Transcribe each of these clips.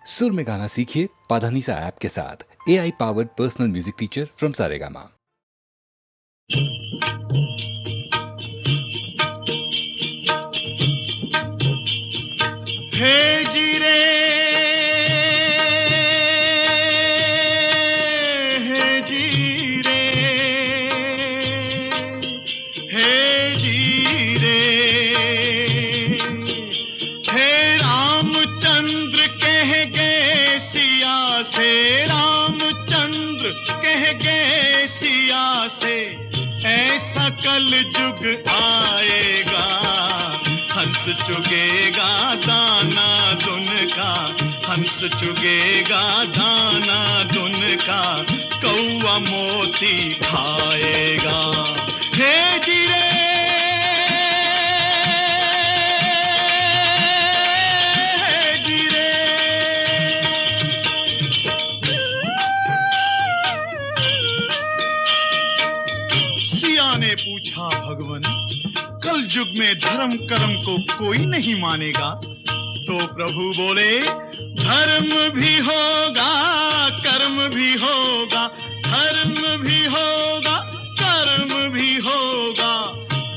सुर में गाना सीखिए पाधानीसा ऐप के साथ। AI powered personal music teacher from Saregama. हे जीरे हे जीरे हे जीरे हे रामचंद्र कह गए सिया से, रामचंद्र कह गए सिया से, ऐसा कल युग आएगा, हंस चुगेगा दाना दुन का, हंस चुगेगा दाना दुन का, कौवा मोती खाएगा। हे जीरे हे जीरे। सिया ने पूछा, भगवन कल युग में धर्म कर्म को कोई नहीं मानेगा? तो प्रभु बोले, धर्म भी होगा कर्म भी होगा, धर्म भी होगा कर्म भी होगा,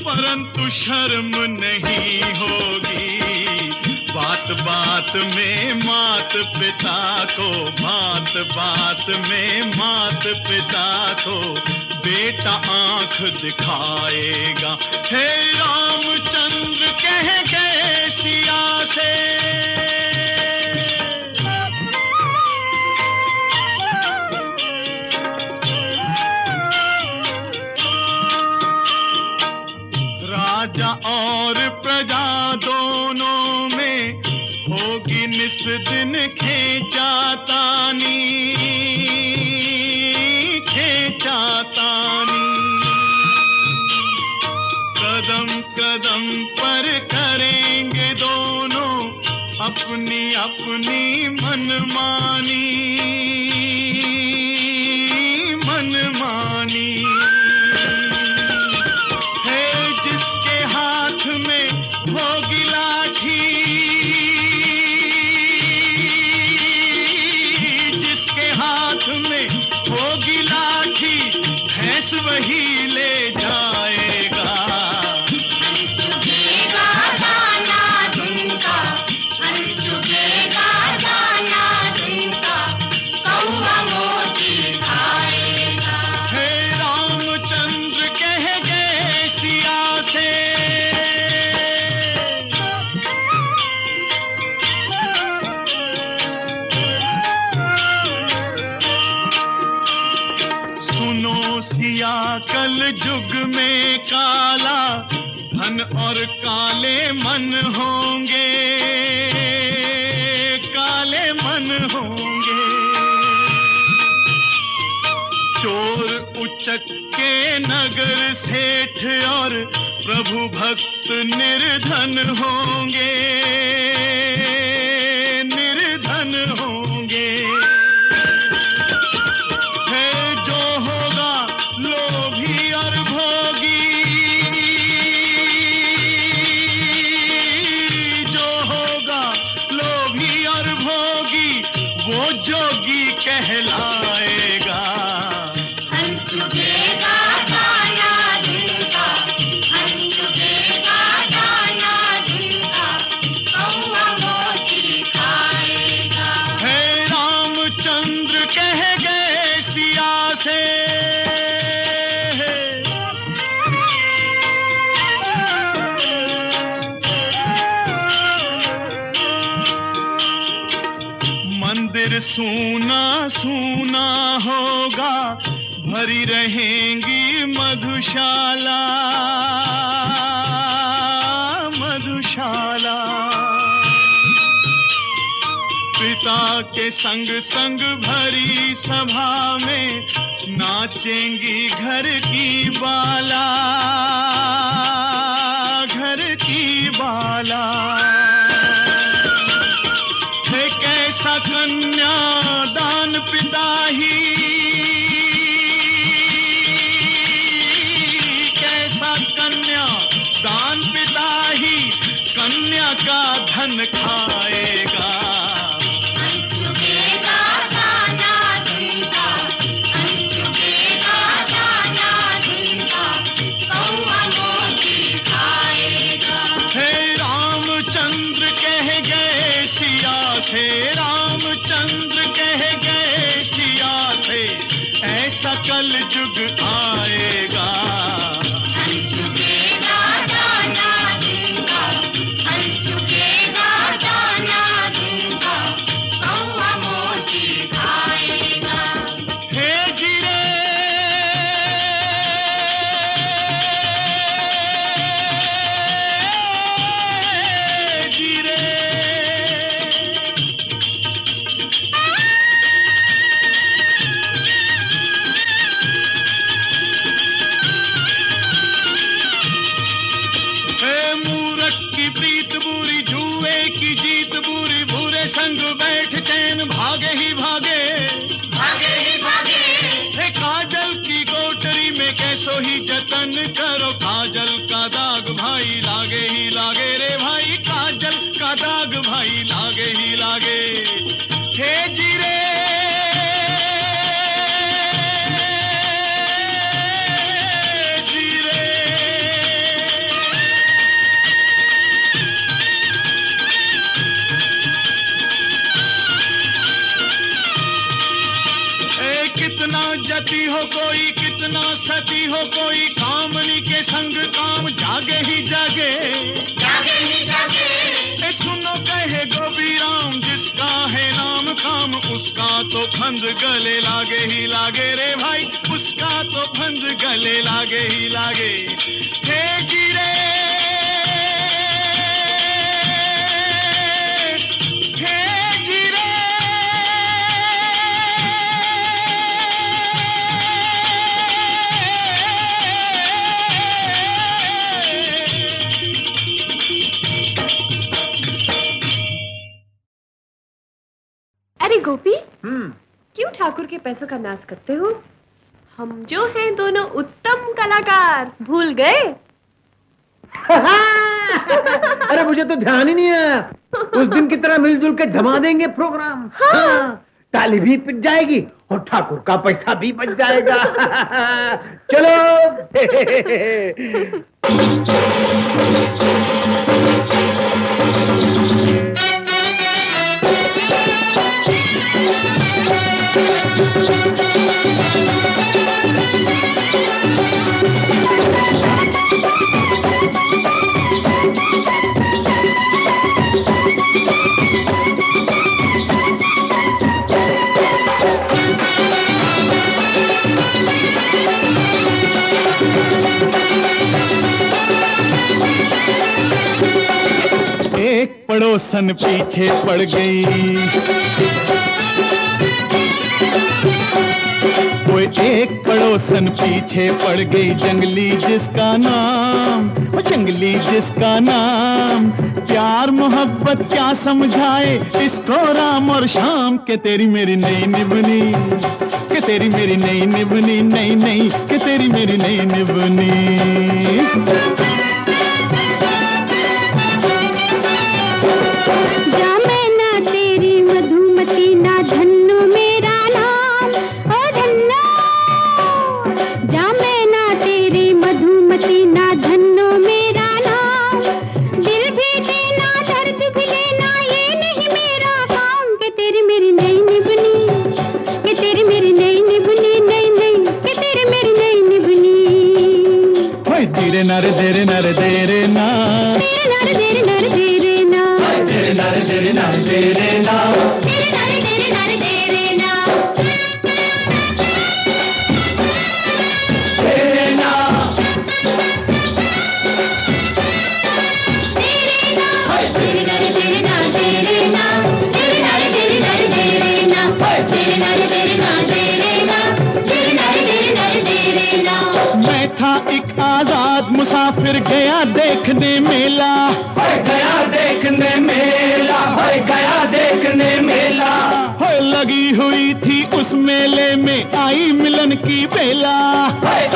परंतु शर्म नहीं होगी। बात बात में मात पिता को, बात बात में मात पिता को, बेटा आंख दिखाएगा। हे रामचंद्र कह गए सिया से, राजा और प्रजा दोनों में होगी निस दिन खेचातानी, खेचातानी। कदम कदम पर करेंगे दोनों अपनी अपनी मनमानी, मनमानी। है जिसके हाथ में होगी लाठी, जिसके हाथ में होगी लाठी, भैंस वही ले जाएगा। सिया कल युग में काला धन और काले मन होंगे, काले मन होंगे। चोर उचक के नगर सेठ और प्रभु भक्त निर्धन होंगे, निर्धन होंगे। लोभी और भोगी, जो होगा लोभी और भोगी, वो जोगी कहलाएगा। हंस चुगेगा दाना दिन का, हंस चुगेगा दाना दिन का, कौवा मोती खाएगा। हे रामचंद्र कह गए सिया से, मंदिर सूना सूना होगा, भरी रहेंगी मधुशाला, मधुशाला। पिता के संग संग भरी सभा में नाचेंगी घर की बाला, घर की बाला। है कैसा कन्या दान पिता ही, कैसा कन्या दान पिता ही, कन्या का धन खाएगा। से रामचंद्र कह गए सिया से, ऐसा कल युग आएगा। संग बैठ चैन भागे ही भागे, भागे ही भागे। हे काजल की कोटरी में कैसो ही जतन करो, काजल का दाग भाई लागे ही लागे रे भाई, काजल का दाग भाई लागे ही लागे। हे जीरे जती हो कोई, कितना सती हो कोई, कामनी के संग काम जागे ही जागे, जागे ही जागे। ए सुनो कहे गोपी राम, जिसका है नाम काम, उसका तो फंद गले लागे ही लागे रे भाई, उसका तो फंद गले लागे ही लागे। हे गिरे गोपी, क्यों ठाकुर के पैसों का नाश करते हो? हम जो हैं दोनों उत्तम कलाकार, भूल गए? अरे मुझे तो ध्यान ही नहीं है। उस दिन की तरह मिलजुल के जमा देंगे प्रोग्राम। हाँ। ताली भी पिट जाएगी और ठाकुर का पैसा भी बच जाएगा। चलो। एक पड़ोसन पीछे पड़ गई, वो एक पड़ोसन पीछे पड़ गई, जंगली जिसका नाम, वो जंगली जिसका नाम। प्यार मोहब्बत क्या समझाए इसको राम और शाम, के तेरी मेरी नई निभनी, के तेरी मेरी नई निभनी, नई नई के तेरी मेरी नई निभनी। नर देरे नर देरे ना, तेरे नर देरे नर देरे ना, तेरे नर देरे नर देरे ना, तेरे नर देरे नर देरे ना, तेरे ना, तेरे नर देरे ना, तेरे ना, तेरे नर देरे नर देरे ना, तेरे नर देरे ना, तेरे ना, तेरे नर देरे नर देरे ना। मैं था एक आजाद मुसाफिर, गया देखने मेला, गया देखने मेला, गया देखने मेला। लगी हुई थी उस मेले में आई मिलन की बेला,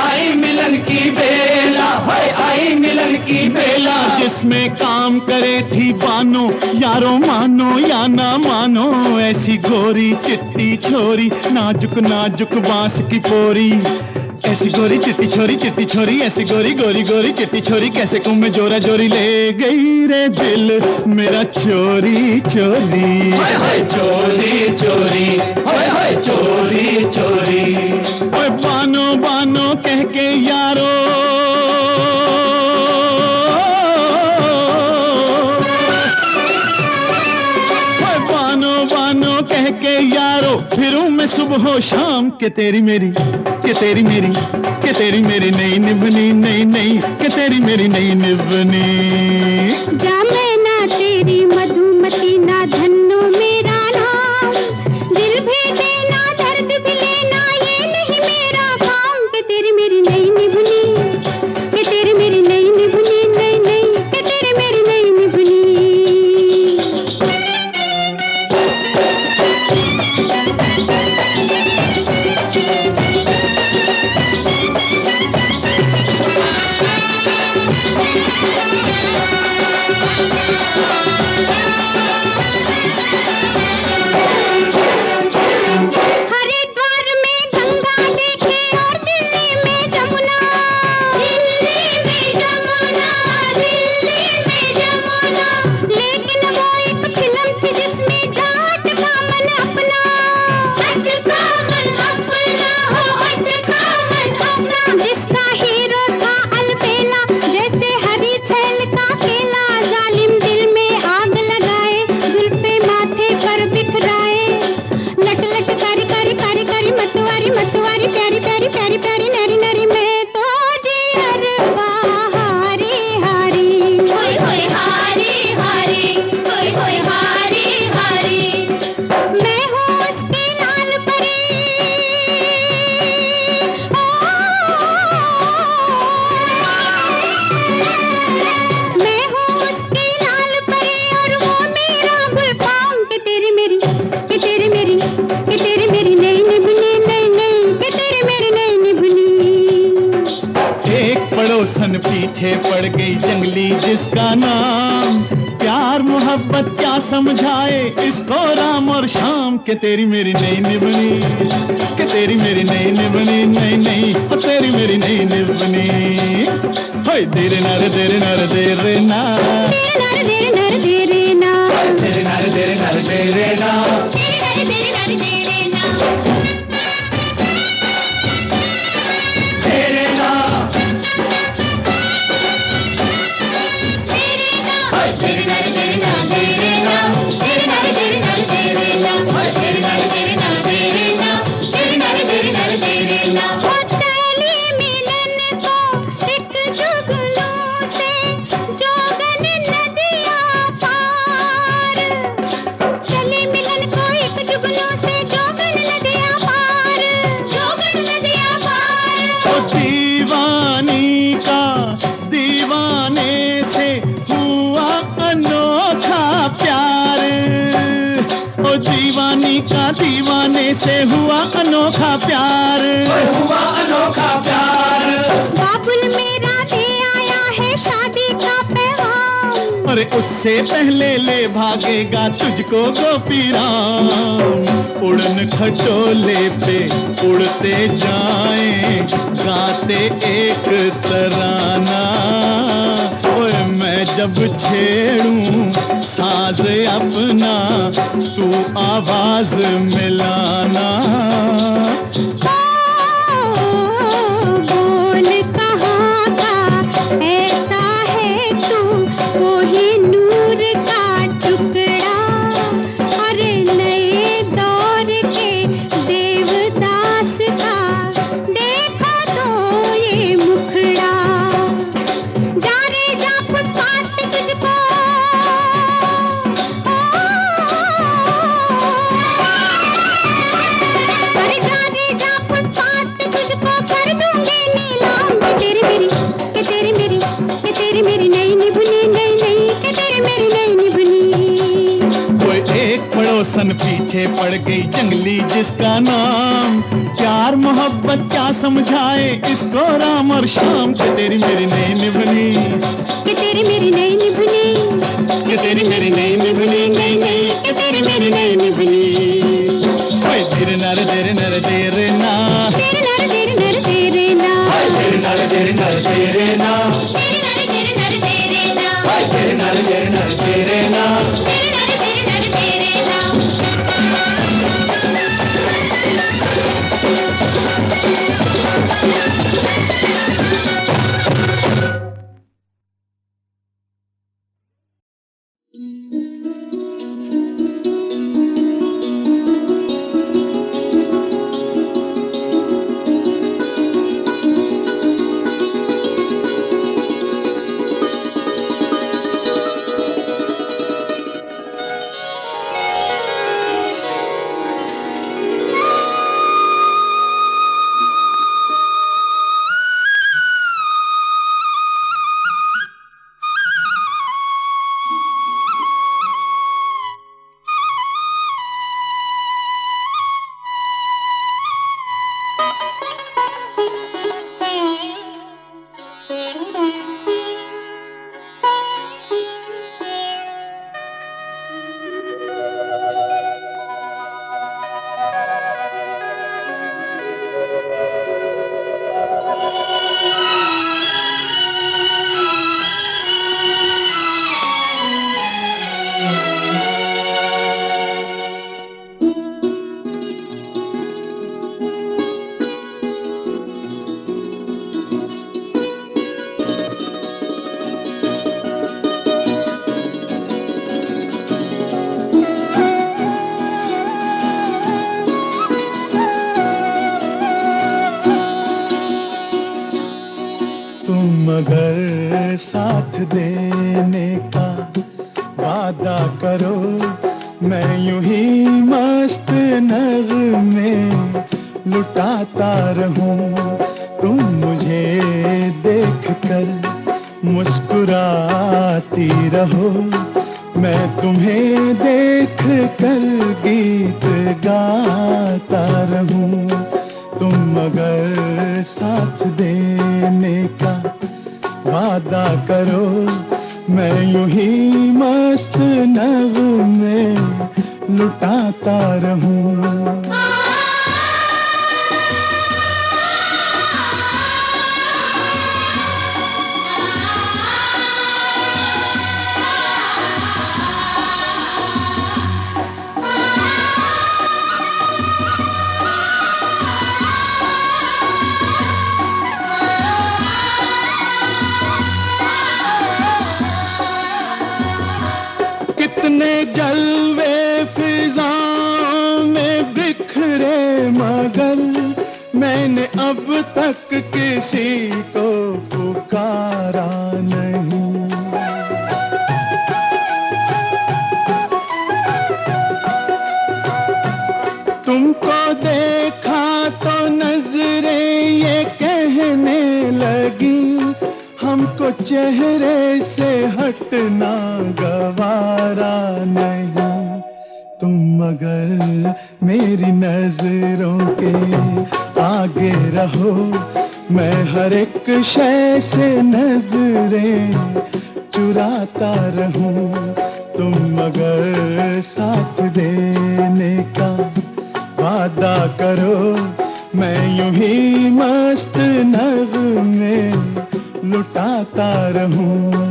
आई मिलन की बेला, आई मिलन की बेला। जिसमें काम करे थी बानो, यारो मानो या ना मानो, ऐसी गोरी चिट्टी छोरी, नाजुक नाजुक बांस की पोरी। ऐसी गोरी चिट्टी छोरी ऐसी गोरी गोरी गोरी चिट्टी छोरी कैसे को मैं जोरा जोरी ले गई रे दिल मेरा चोरी चोरी हाय हाय चोरी चोरी हाय हाय चोरी चोरी ओए बानो बानो कह के यारो ओए बानो बानो कह के यारो फिरूं मैं सुबह शाम के तेरी मेरी के तेरी मेरी के तेरी मेरी नहीं निभनी नहीं नहीं के तेरी मेरी नहीं निभनी जा मैं ना तेरी मधुमती ना धन्नो मेरा नाम दिल भी देना दर्द भी लेना ये नहीं मेरा काम के तेरी मेरी नहीं निभनी के तेरी मेरी नहीं निभनी नहीं नहीं के तेरी मेरी नहीं निभनी हरिद्वार में गंगा देखे और दिल्ली में जमुना दिल्ली में जमुना दिल्ली में जमुना लेकिन वो एक फिल्म थी जिसमें जाट का मन अपना हट का मन अपना हो हट का मन अपना जिसका हीरो था अलबेला जैसे हरी छैल का केला जालिम दिल में आग लगाए जुल्फे माथे पर बिखराए लट लट कारी कारी कारी कारी मतवारी मतवारी प्यारी प्यारी प्यारी प्यारी नरी नरी मैं तो जियर हारी हारी होय होय हारी हारी होय होय हारी हारी मैं हूँ उसकी लाल परी मैं हूँ उसकी लाल परी और वो मेरा गुलफाम के तेरी मेरी के तेरी मेरी के तेरी मेरी नहीं निभनी नहीं नहीं के तेरी मेरी नहीं निभनी एक पड़ोसन पीछे पड़ गई जंगली जिसका नाम प्यार मोहब्बत क्या समझाए इसको राम और शाम के तेरी मेरी नहीं निभनी के तेरी मेरी नहीं निभनी नहीं नहीं ओ तेरी मेरी नहीं निभनी होय देरे नर देरे नर देरे ना तेरे नर तेरे ना तेरे नारे तेरे नारे तेरे ना तेरे नर तेरे ना तेरे ना हाय तेरे नारे तेरे ना तेरे ना तेरे नारे तेरे नारे तेरे ना हाय तेरे नारे तेरे ना तेरे ना तेरे नारे तेरे नारे तेरे ना वो चली मिलन को एक जुगनू से जोगन नदिया पार चली मिलन को एक जुगनू से जोगन नदिया पार जोगन नदिया पार ओ दीवानी का दीवाने से हुआ अनोखा प्यार ओ दीवानी का दीवाने से हुआ अनोखा प्यार हुआ अनोखा प्यार बाबुल मेरा दे आया है शादी का पैगाम अरे उससे पहले ले भागेगा तुझको गोपी राम उड़न खटोले पे उड़ते जाएं गाते एक तराना ओए मैं जब छेड़ूं साज अपना तू आवाज मिलाना बोल कहाँ का ऐसा है तू कोहिनूर का टुकड़ा अरे नए दौर के देवदास का देखा तो ये मुखड़ा जा रे जा फुटपाथ पे तुझको अरे जा रे जा फुटपाथ पे तुझको कर दूंगी नीलाम के तेरी मेरी के तेरी मेरी के तेरी मेरी नहीं निभनी नहीं नहीं के तेरी मेरी नहीं निभनी कोई एक पड़ोसन पीछे पड़ गई जंगली जिसका नाम प्यार मोहब्बत क्या समझाए इसको राम और शाम के तेरी मेरी नहीं निभनी के तेरी मेरी नहीं निभनी के तेरी मेरी नहीं निभनी नहीं नहीं के तेरी मेरी नहीं निभनी ओए धीरे नर देरे ना तेरे नर तेरे साथ देने का वादा करो, मैं यूं ही मस्त नगमे लुटाता रहूं। तुम मुझे देख कर मुस्कुराती रहो, मैं तुम्हें देख कर गीत गाता रहूं। तुम मगर साथ देने का वादा करो, मैं यूं ही मस्त नगमे लुटाता रहूं। कितने जलवे फिजाओं में बिखरे, मगर मैंने अब तक किसी को पुकारा नहीं। तुमको देखा तो नजरें ये कहने लगी, हमको चेहरे से हटना गवारा नहीं। तुम मगर मेरी नजरों के आगे रहो, मैं हर एक शय से नजरें चुराता रहूं। तुम मगर साथ देने का वादा करो, मैं यूं ही मस्त नगमे लुटाता रहूं।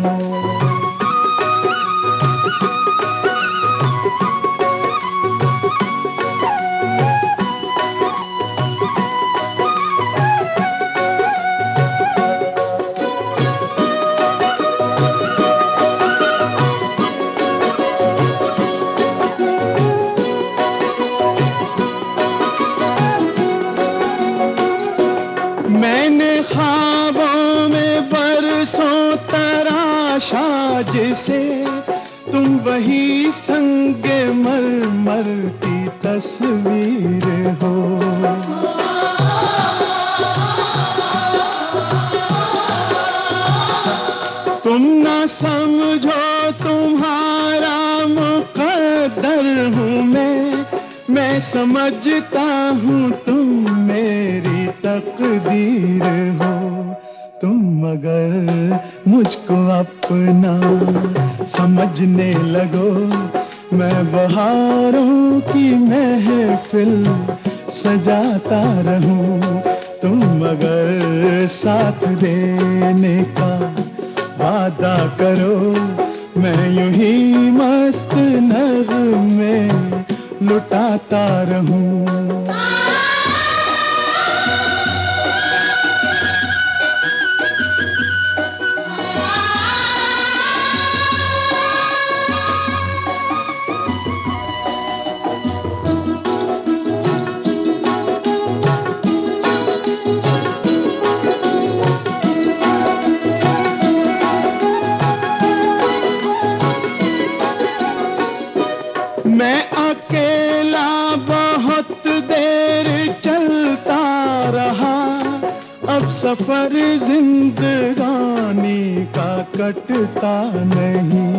मैंने ख्वाबों में बरसों तराशा जिसे, तुम वही संगे मरमर की तस्वीर हो। तुम ना समझो तुम्हारा मुकद्दर हूँ मैं समझता हूँ तुम मेरी तकदीर हो। तुम मगर मुझको अपना समझने लगो, मैं बहारों की महफिल सजाता रहूं। तुम मगर साथ देने का वादा करो, मैं यूं ही मस्त नगमे लुटाता रहूं। मैं अकेला बहुत देर चलता रहा, अब सफर जिंदगानी का कटता नहीं।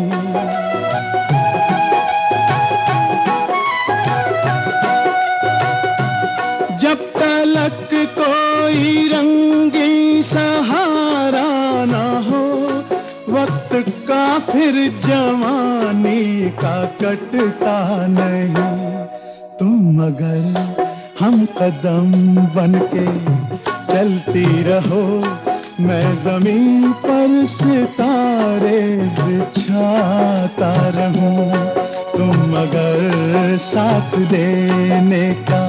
जब तलक कोई रंगी सहारा ना हो, वक्त का फिर जवानी का कटता नहीं। तुम मगर हम कदम बनके चलती रहो, मैं जमीन पर सितारे बिछाता रहूं। तुम मगर साथ देने का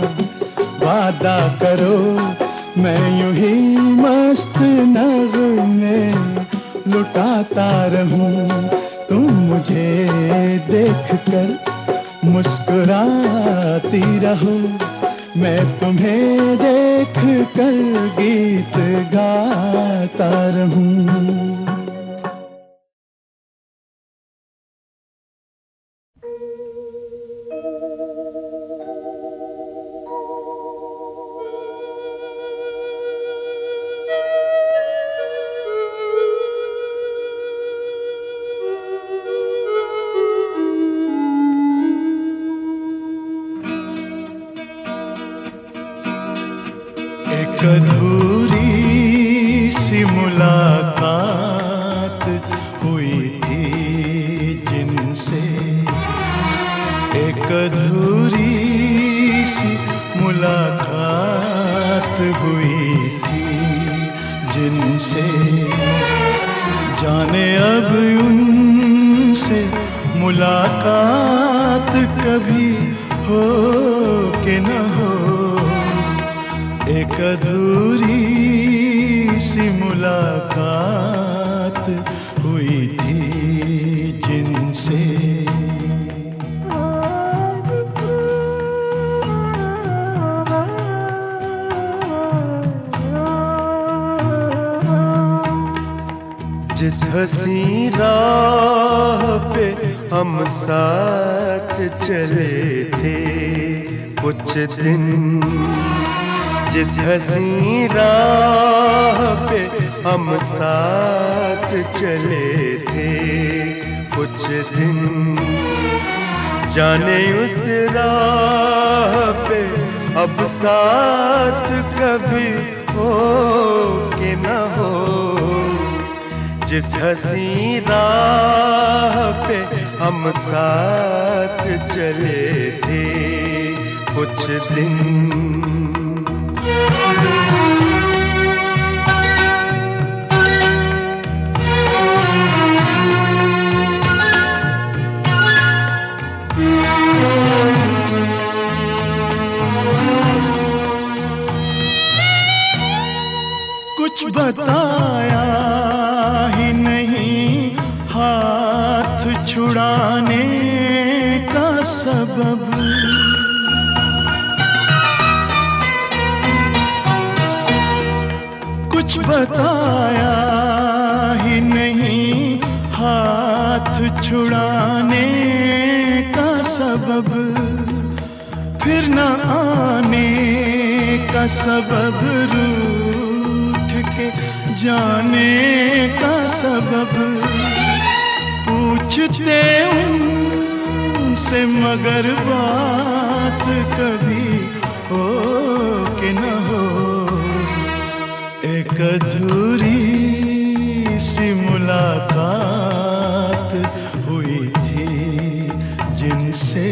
वादा करो, मैं यूं ही मस्त नगमे लुटाता रहूं। तुम मुझे देख कर मुस्कुराती रहो, मैं तुम्हें देख कर गीत गाता रहूं। अधूरी सी मुलाकात हुई थी जिनसे, एक अधूरी सी मुलाकात हुई थी जिनसे, जाने अब उनसे मुलाकात कभी हो कि न हो। एक अधूरी सी मुलाकात हुई थी जिनसे। जिस हंसी राह पे हम साथ चले थे कुछ दिन, जिस हंसी राह पे हम साथ चले थे कुछ दिन, जाने उस राह पे अब साथ कभी हो कि न हो। जिस हंसी राह पे हम साथ चले थे कुछ दिन, कुछ बताया ही नहीं हाथ छुड़ाने का सबब, कुछ बताया ही नहीं हाथ छुड़ाने का सबब, फिर न आने का सबब, रूठ के जाने का सबब, पूछते उनसे मगर बात कभी हो कि न हो। एक अधूरी सी मुलाकात हुई थी जिनसे।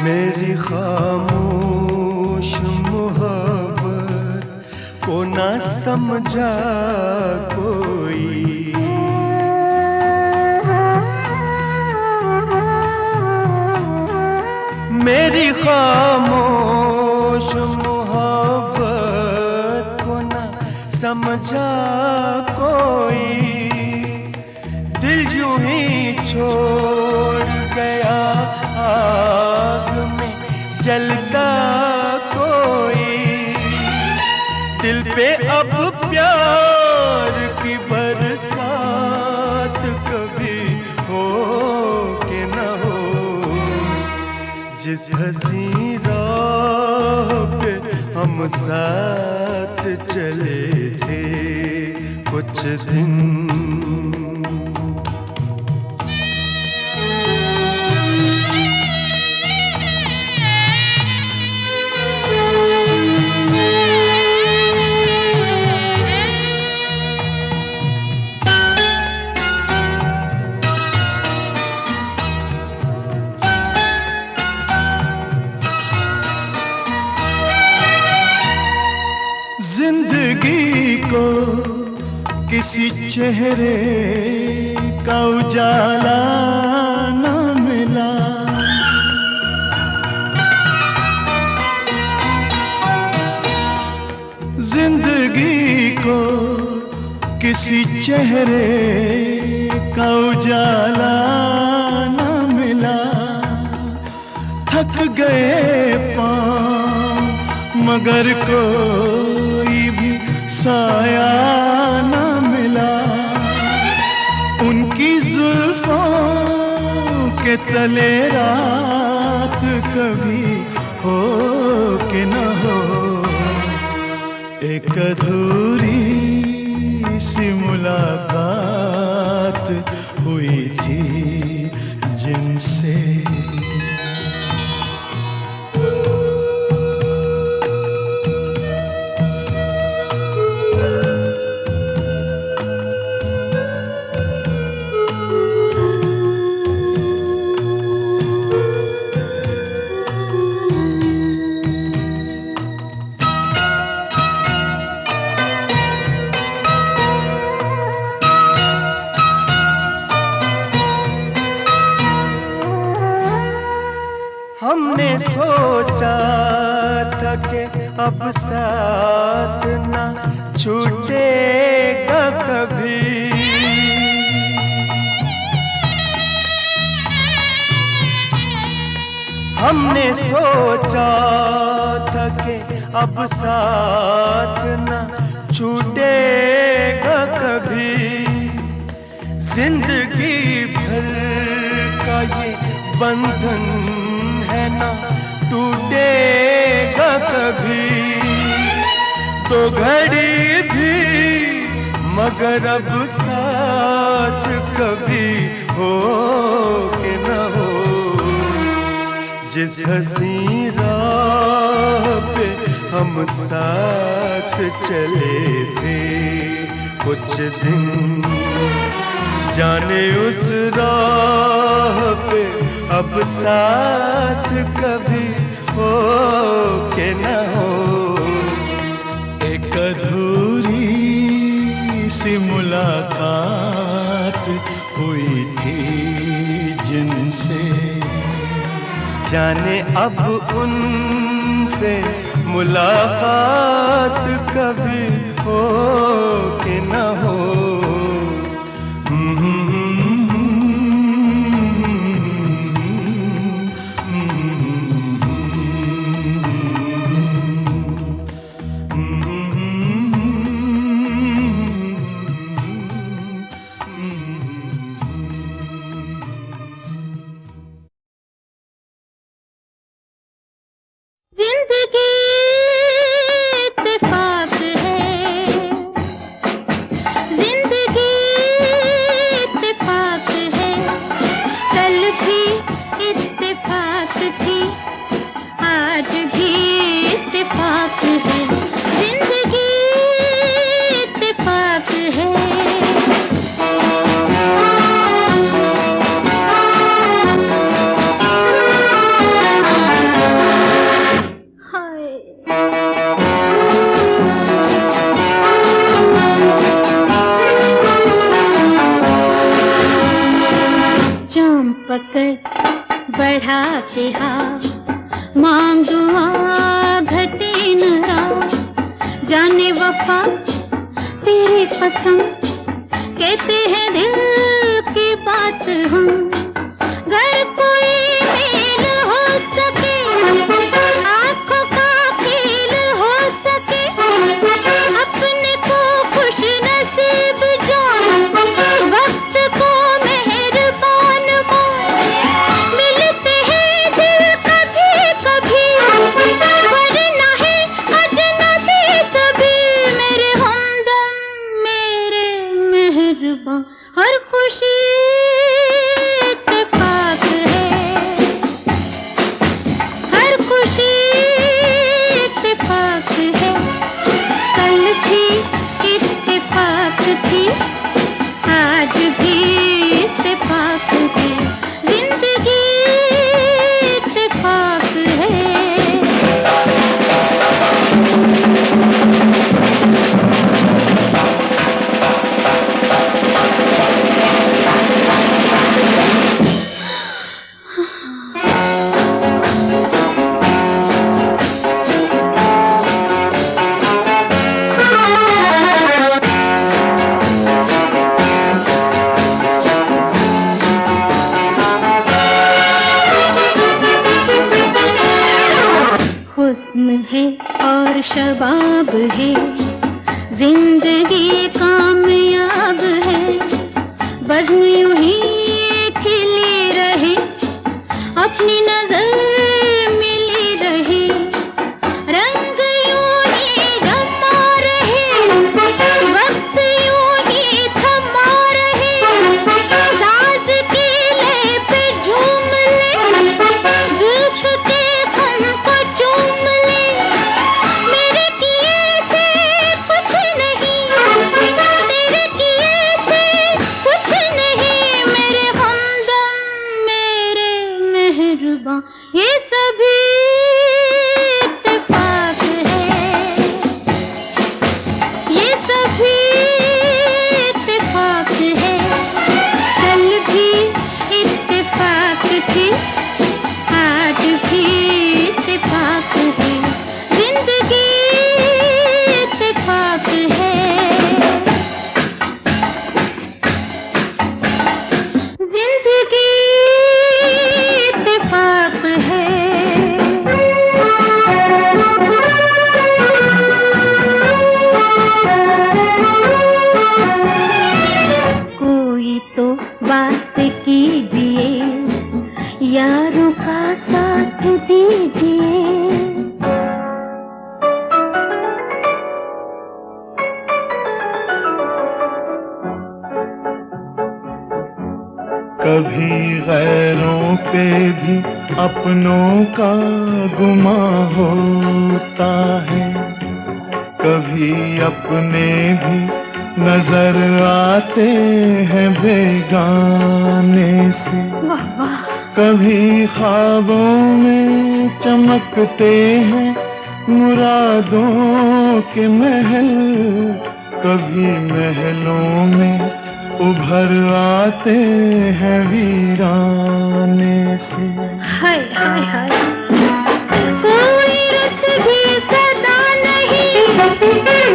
मेरी खामोश मोहब्बत को ना समझा कोई, मेरी खामोश मोहब्बत को ना समझा कोई, दिल यूं ही छोड़ गया आग में जलता कोई, दिल पे अब प्यार की बरसात कभी हो कि न हो। जिस हंसी राह पे हम साथ चले थे कुछ दिन, जिंदगी को किसी चेहरे का उजाला न मिला, जिंदगी को किसी चेहरे का उजाला न मिला, थक गए पाँव मगर कोई भी साया न मिला, उनकी जुल्फों के तले रात कभी हो कि न हो, एक अधूरी सी मुलाकात हुई थी जिनसे। हमने सोचा था कि अब साथ ना छूटेगा कभी, हमने सोचा था कि अब साथ ना छूटेगा कभी, जिंदगी भर का ये बंधन है ना टूटेगा कभी। तो घड़ी भी मगर अब साथ कभी हो कि न हो, जिस हंसी राह पे हम साथ चले थे कुछ दिन, जाने उस राह पे अब साथ कभी हो कि न हो। एक अधूरी सी मुलाकात हुई थी जिनसे, जाने अब उनसे मुलाकात कभी हो कि न हो। पकड़ बढ़ा के हाथ मांगू घटे न रात, जाने वफा तेरी कसम कहते हैं दिल की बात हम। घर कोई मेल हो सके, आंखों का खेल हो सके, अपने को खुश नसीब जान, वक्त को मेहरबान मान। मिलते हैं दिल कभी कभी, वरना है अजनबी सभी। मेरे हमदम मेरे मेहरबान, हर खुशी इत्तेफाक है, हर खुशी इत्तेफाक है। कल भी इत्तेफाक थी, आज भी इत्तेफाक है, जिंदगी इत्तेफाक है। हुस्न है और शबाब है, जिंदगी कामयाब है, बज़्म यूं ही खिली रहे ये सभी इत्तेफाक है, ये सभी इत्तेफाक है। कल भी इत्तेफाक थी, आज भी इत्तेफाक है। जिंदगी इत्तेफाक है, जिंदगी इत्तेफाक है। कोई तो बात कीजिए, यारों का साथ दीजिए। कभी गैरों पे भी अपनों का गुमां होता है, कभी अपने भी नजर आते हैं बेगाने से। वाह वाह, कभी ख्वाबों में चमकते हैं मुरादों के महल, कभी महलों में उभर आते हैं वीराने से। हाय हाय हाय, कोई रुत भी सदा नहीं,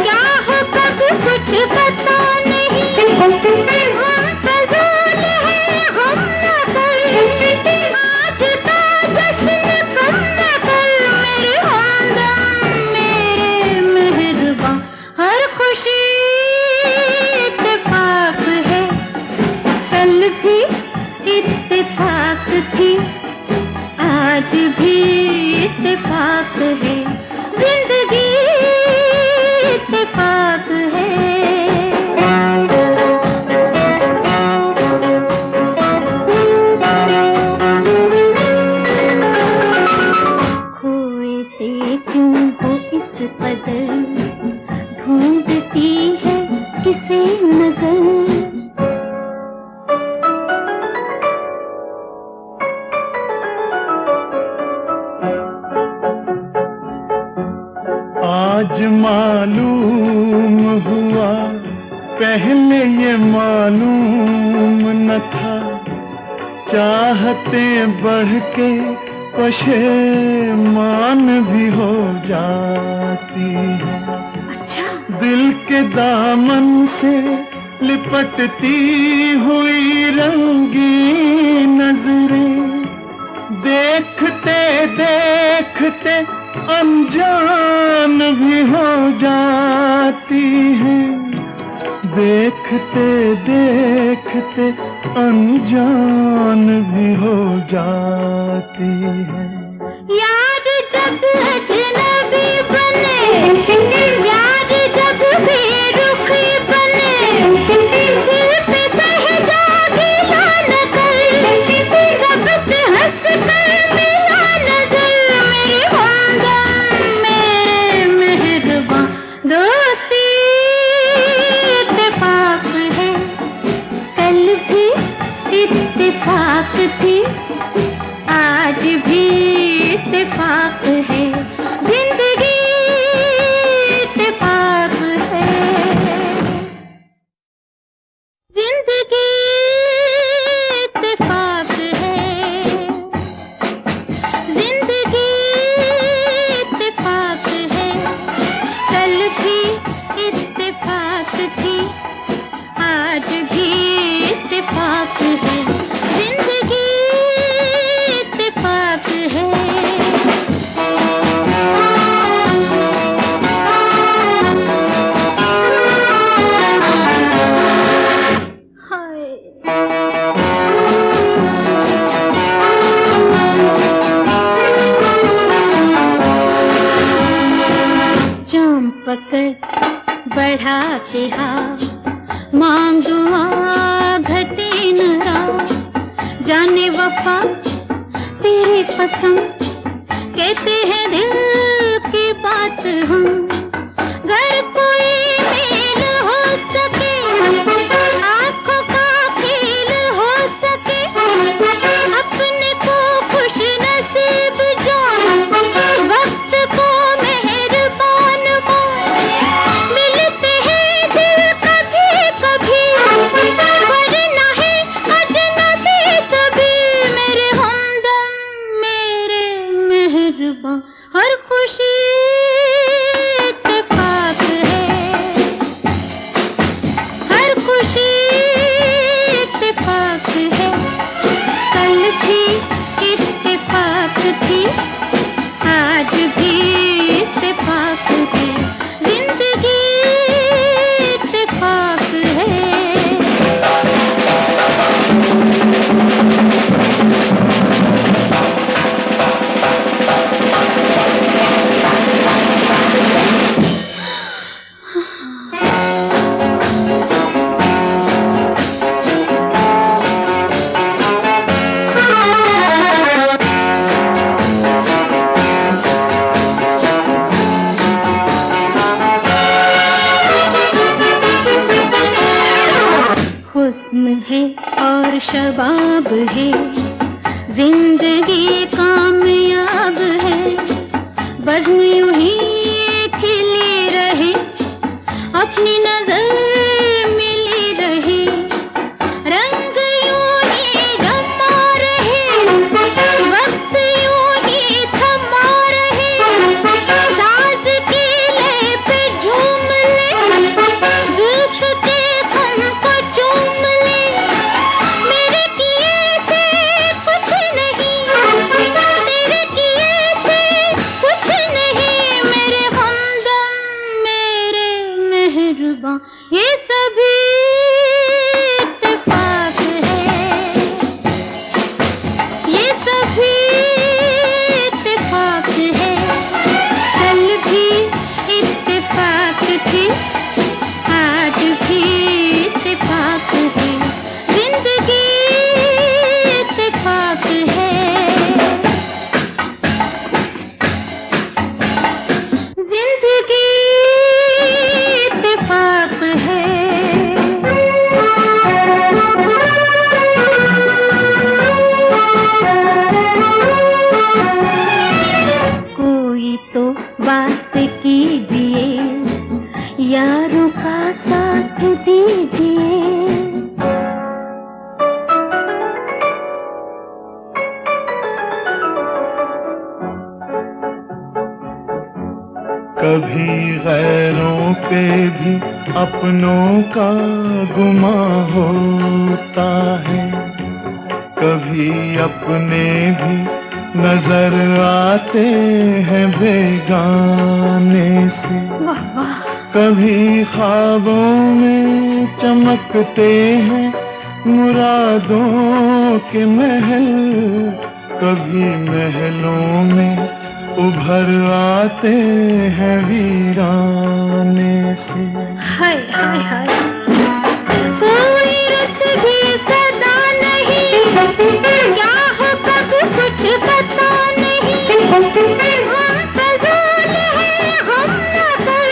क्या हो कब कुछ पता नहीं। हम फजूल हैं, हम न कर, आज का जश्न कम न कर। मेरे हमदम मेरे मेहरबान, हर खुशी इत्तेफाक है। कल भी इत्तेफाक थी, आज भी इत्तेफाक है। जिंदगी इत्तेफाक है। खोए से क्यों हो इस कदर, ढूंढती है किसे नजर। आज मालूम हुआ, पहले ये मालूम न था। चाहते बढ़ के पशेमान भी हो जाती है। अच्छा, दिल के दामन से लिपटती हुई रंगी नजरें, देखते देखते अनजान भी हो जाती है। देखते देखते अनजान भी हो जाती है। यार जब अजनबी बने, यार जब बेरुखी बने, दिल पे सहजा गिला न कर, सबसे हंस कर मिला नजर। मेरे हमदम मेरे मेहरबान, दोस्ती इत्तेफाक है। कल भी इत्तेफाक थी, आज भी इत्तेफाक है। जिंदगी इत्तेफाक है, जिंदगी इत्तेफाक है। जिंदगी इत्तेफाक है, कल भी इत्तेफाक थी, आज भी इत्तेफाक है। जिंदगी इत्तेफाक है। जाम पकड़ बढ़ा के हाथ, मांगुआ घटे न रात। जाने वफा तेरे कसम, कहते हैं दिल की बात हम। घर कोई मेल हो सके, आंखों का खेल हो सके, अपने को खुश नसीब शबाब है, जिंदगी कामयाब है, बज़्म यूं ही खिली रहे, अपनी नजर मिली रहे, रंग यूं ही जमा रहे, वक्त यूं ही थमा रहे, साज की लय पे झूम ले, जुल्फ के खम को चूम ले, मेरे किए से कुछ नहीं, तेरे किए से कुछ नहीं, मेरे हमदम मेरे मेहरबान, ये सभी इत्तेफाक है, ये सभी इत्तेफाक है, कल भी इत्तेफाक थी, आज भी इत्तेफाक है, जिंदगी इत्तेफाक है, जिंदगी इत्तेफाक है। कोई तो बात कीजिए, यारों का साथ दीजिए, कभी गैरों पे भी अपनों का गुमा होता है, कभी अपने भी नजर आते हैं बेगाने से, वाह वाह, कभी ख्वाबों में चमकते हैं मुरादों के महल, कभी महलों में उभर आते हैं वीराने से। हाय हाय हाय, कोई रुत भी सदा नहीं, क्या हो कब कुछ पता नहीं, हम फज़ूल हैं हम न कर,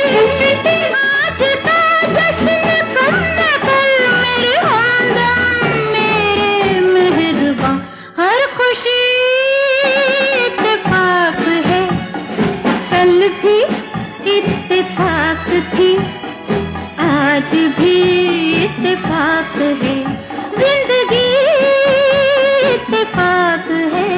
आज का जश्न कम न कर, मेरे हमदम मेरे मेहरबान, हर खुशी इत्तेफाक है, कल भी इत्तेफाक थी, आज भी इत्तेफाक है, जिंदगी इत्तेफाक है।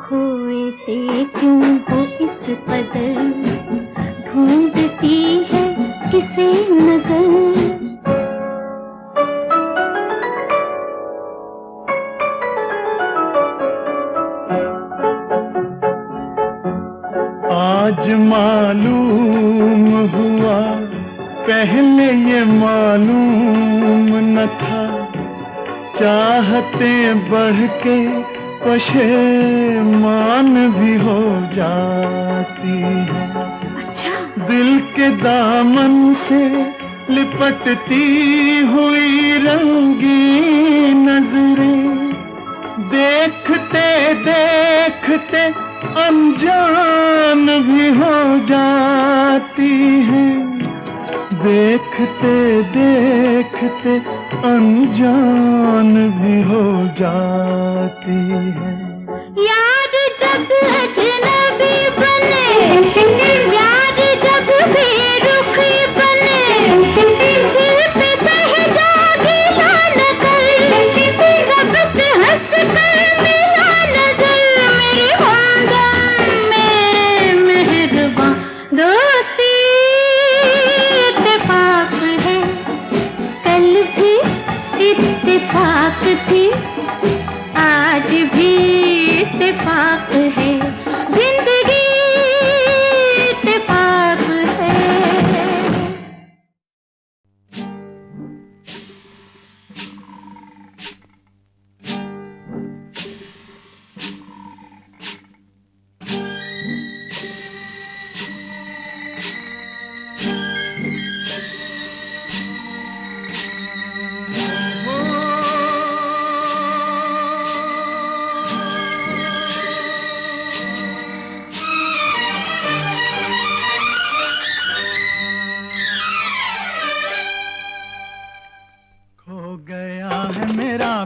खोए से क्यों हो इस कदर, ढूंढती है किसे नजर, आज मालूम हुआ, पहले ये मालूम न था, चाहते बढ़ के पशेमान भी हो जाती है, अच्छा दिल के दामन से लिपटती हुई रंगी नजरें, देखते देखते अनजान भी हो जाती है, देखते देखते अनजान भी हो जाती है। यार जब अजनबी बने, यार जब बेरुखी बने, दिल पे सहजा गिला न कर, सबसे हंस कर मिला नजर, मेरे हमदम मेरे मेहरबान, दोस्ती इत्तेफाक है, कल भी इत्तेफाक थी, आज भी इत्तेफाक है,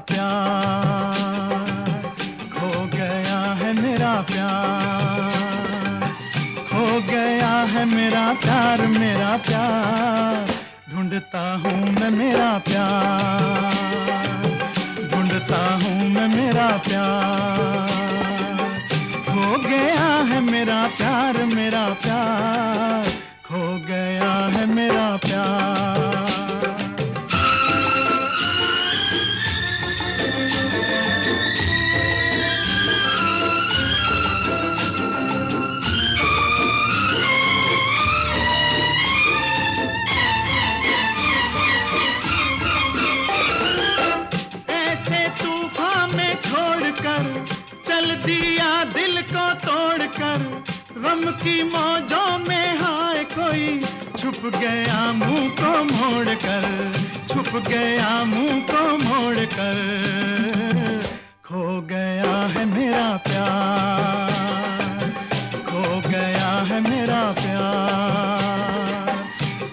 प्यार, खो गया है मेरा प्यार, खो गया है मेरा प्यार, मेरा प्यार। ढूंढता हूँ मैं मेरा प्यार, ढूंढता हूँ मैं मेरा प्यार, खो गया है मेरा प्यार, मेरा प्यार, खो गया है मेरा प्यार। चल दिया दिल को तोड़कर, गम की मौजों में हाय कोई छुप गया मुंह को मोड़कर, छुप गया मुंह को मोड़कर। खो गया है मेरा प्यार, खो गया है मेरा प्यार,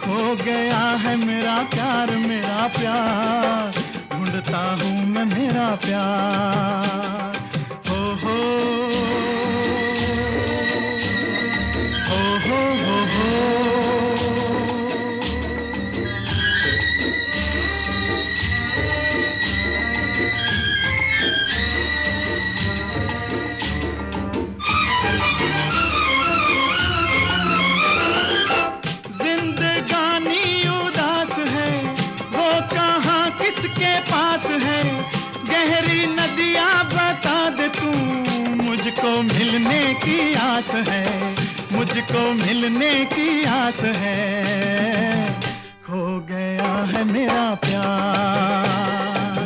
खो गया है मेरा प्यार, मेरा प्यार। ढूंढता हूँ मैं मेरा प्यार, हो हो हो हो हो। जिंदगानी उदास है, वो कहाँ किसके पास है, गहरी नदियाँ बता दे तू, मुझको मिलने की आस है, मुझको मिलने की आस है। खो गया है मेरा प्यार,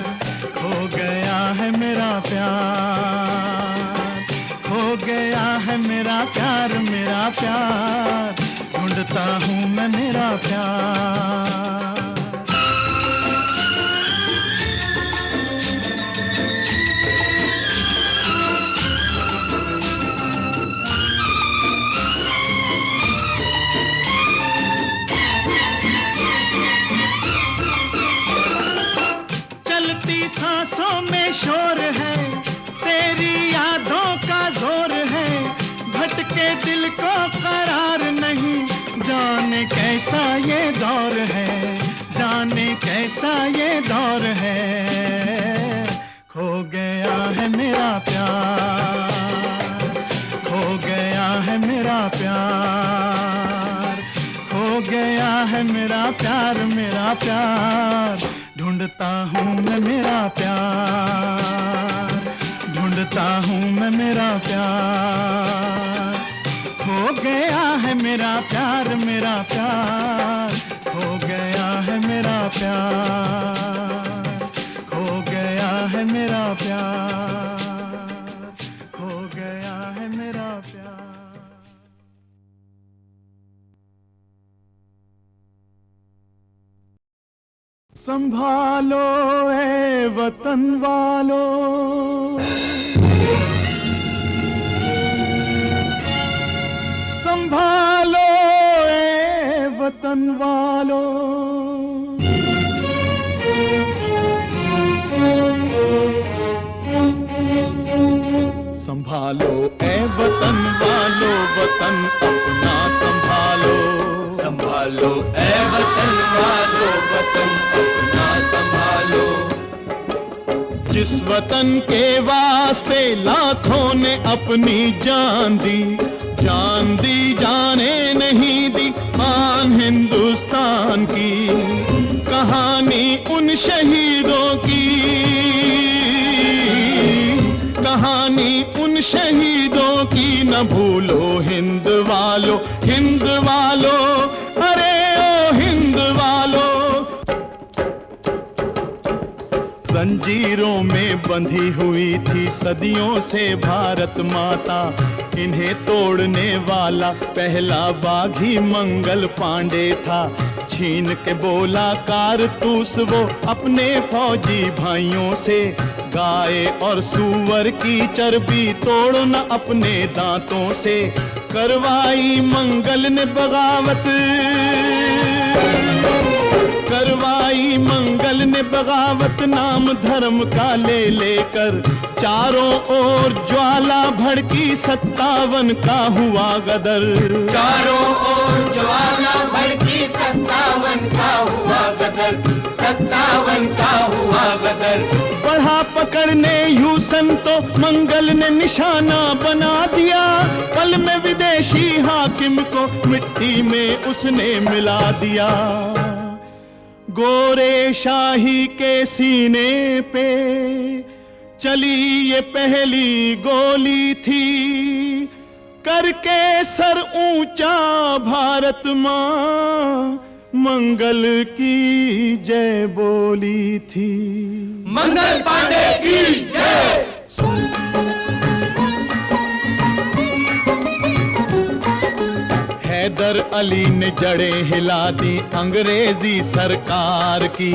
खो गया है मेरा प्यार, खो गया है मेरा प्यार, मेरा प्यार। ढूंढता हूँ मैं मेरा प्यार। सांसों में शोर है, तेरी यादों का जोर है, भटके दिल को करार नहीं, जाने कैसा ये दौर है, जाने कैसा ये दौर है। खो गया है मेरा प्यार, खो गया है मेरा प्यार, खो गया है मेरा प्यार, मेरा प्यार। ढूंढता हूँ मैं मेरा प्यार, ढूंढता हूँ मैं मेरा प्यार, खो गया है मेरा प्यार, मेरा प्यार, खो गया है मेरा प्यार, खो गया है मेरा प्यार, खो गया है मेरा प्यार। संभालो ए वतन वालों, संभालो ए वतन वालों, संभालो ए वतन वालों, वतन अपना संभालो, संभालो ए वतन वालों, वतन अपना संभालो। जिस वतन के वास्ते लाखों ने अपनी जान दी, जान दी जाने नहीं दी आन हिंदुस्तान की, कहानी उन शहीदों की, कहानी उन शहीदों की न भूलो हिंद वालों, हिंद वालों, अरे ओ हिंद वालों। जंजीरों में बंधी हुई थी सदियों से भारत माता, इन्हें तोड़ने वाला पहला बागी मंगल पांडे था। छीन के बोला कारतूस वो अपने फौजी भाइयों से, गाय और सूअर की चर्बी तोड़ो न अपने दांतों से, करवाई मंगल ने बगावत, करवाई मंगल ने बगावत नाम धर्म का ले लेकर, चारों ओर ज्वाला भड़की 57 का हुआ गदर। चारों ओर ज्वाला भड़की 57 का हुआ गदर, 57 का हुआ गदर। बढ़ा पकड़ने यूसन तो मंगल ने निशाना बना दिया, पल में विदेशी हाकिम को मिट्टी में उसने मिला दिया। गोरे शाही के सीने पे चली ये पहली गोली थी, करके सर ऊंचा भारत मां मंगल की जय बोली थी। मंगल पांडे की जय। हैदर अली ने जड़ें हिला दी अंग्रेजी सरकार की,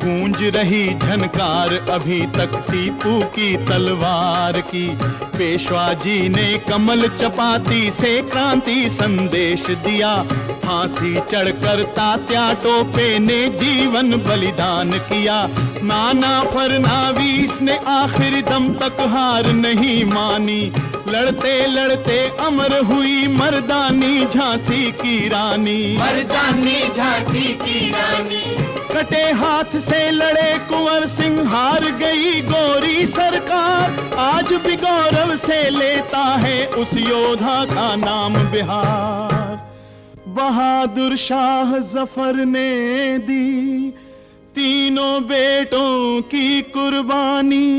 गूंज रही झनकार अभी तक टीपू की तलवार की। पेशवा जी ने कमल चपाती से क्रांति संदेश दिया, फांसी चढ़कर तात्या टोपे ने जीवन बलिदान किया। नाना फरनावीस ने आखिरी दम तक हार नहीं मानी, लड़ते लड़ते अमर हुई मर्दानी झांसी की रानी। मर्दानी झांसी की रानी। कटे हाथ से लड़े कुंवर सिंह, हार गई गोरी सरकार। आज भी गौरव से लेता है उस योद्धा का नाम बिहार। बहादुर शाह जफर ने दी तीनों बेटों की कुर्बानी,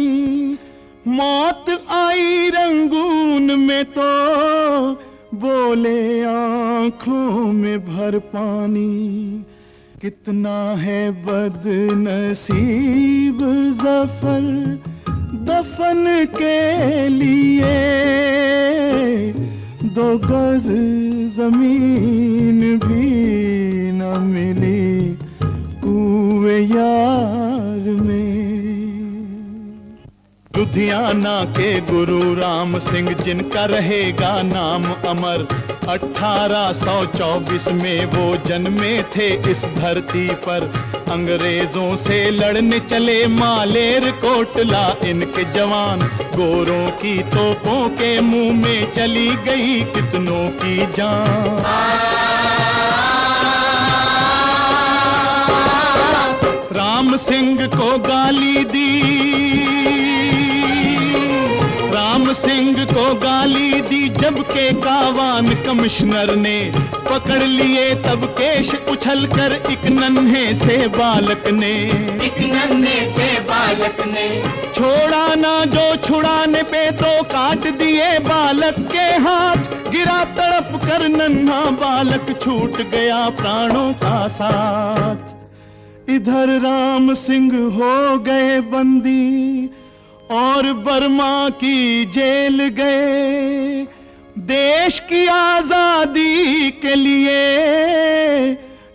मौत आई रंगून में तो बोले आंखों में भर पानी। कितना है बदनसीब जफर दफन के लिए, 2 गज जमीन भी न मिली कुएं यार में। लुधियाना के गुरु राम सिंह जिनका रहेगा नाम अमर, 1824 में वो जन्मे थे इस धरती पर। अंग्रेजों से लड़ने चले मालेर कोटला इनके जवान, गोरों की तोपों के मुंह में चली गई कितनों की जान। राम सिंह को गाली दी, राम सिंह को गाली दी जब के कावान कमिश्नर ने, पकड़ लिए तब केश उछल कर एक नन्हे से बालक ने। एक नन्हे से बालक ने छोड़ा ना जो छुड़ाने पे तो काट दिए बालक के हाथ, गिरा तड़प कर नन्हा बालक छूट गया प्राणों का साथ। इधर राम सिंह हो गए बंदी और बर्मा की जेल गए, देश की आजादी के लिए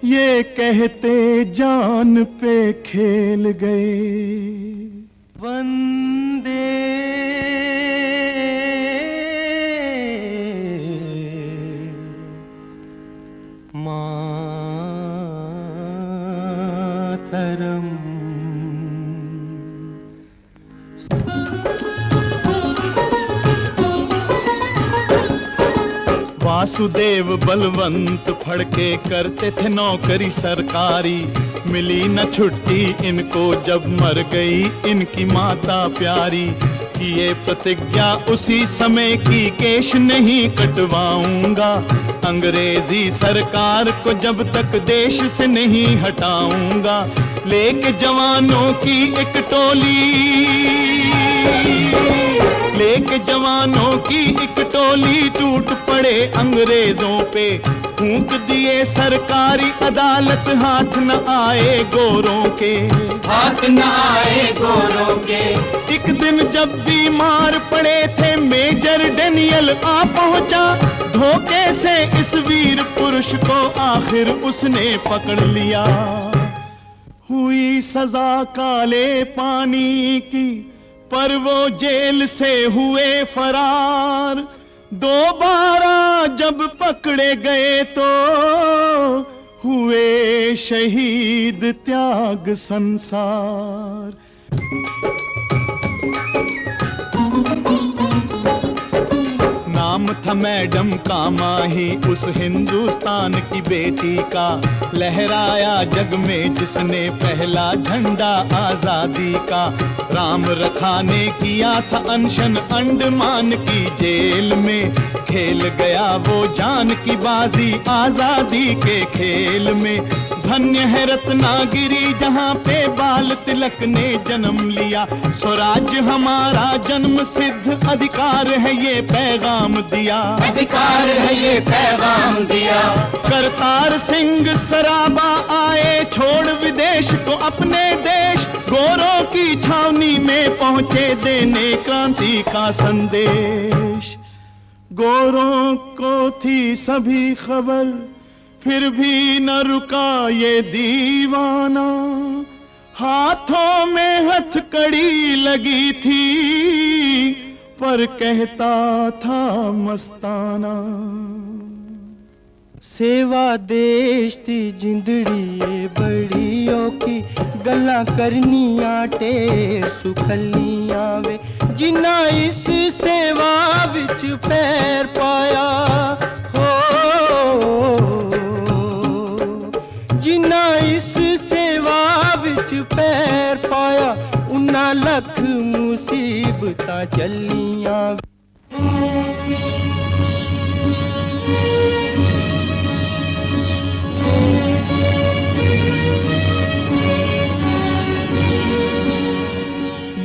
ये कहते जान पे खेल गए। वंदे मातरम। वासुदेव बलवंत फड़के करते थे नौकरी सरकारी, मिली न छुट्टी इनको जब मर गई इनकी माता प्यारी। किए प्रतिज्ञा उसी समय की केश नहीं कटवाऊंगा, अंग्रेजी सरकार को जब तक देश से नहीं हटाऊंगा। लेके जवानों की एक टोली, लेके जवानों की एक टोली टूट पड़े अंग्रेजों पे, फूंक दिए सरकारी अदालत हाथ न आए गोरों के। हाथ न आए गोरों के। एक दिन जब बीमार पड़े थे मेजर डेनियल आ पहुंचा, धोखे से इस वीर पुरुष को आखिर उसने पकड़ लिया। हुई सजा काले पानी की पर वो जेल से हुए फरार, दोबारा जब पकड़े गए तो हुए शहीद त्याग संसार। नाम था मैडम कामाही उस हिंदुस्तान की बेटी का, लहराया जग में जिसने पहला झंडा आजादी का। राम रखा ने किया था अनशन अंडमान की जेल में, खेल गया वो जान की बाजी आजादी के खेल में। धन्य है रत्नागिरी जहाँ पे बाल तिलक ने जन्म लिया, स्वराज हमारा जन्म सिद्ध अधिकार है ये पैगाम दिया, अधिकार है ये पैगाम दिया। करतार सिंह सराबा आए छोड़ विदेश को अपने देश, गोरों की छावनी में पहुंचे देने क्रांति का संदेश। गोरों को थी सभी खबर फिर भी न रुका ये दीवाना, हाथों में हथकड़ी लगी थी पर कहता था मस्ताना। सेवा देश दी जिंदड़ी बड़ियों की, गल्ला करनियां टेर सुखलियां वे, जिन्ना इस सेवा विच पैर पाया हो, जिन्ना इस सेवा विच पैर पाया, उन्ना लख मुसीबतां चलियां।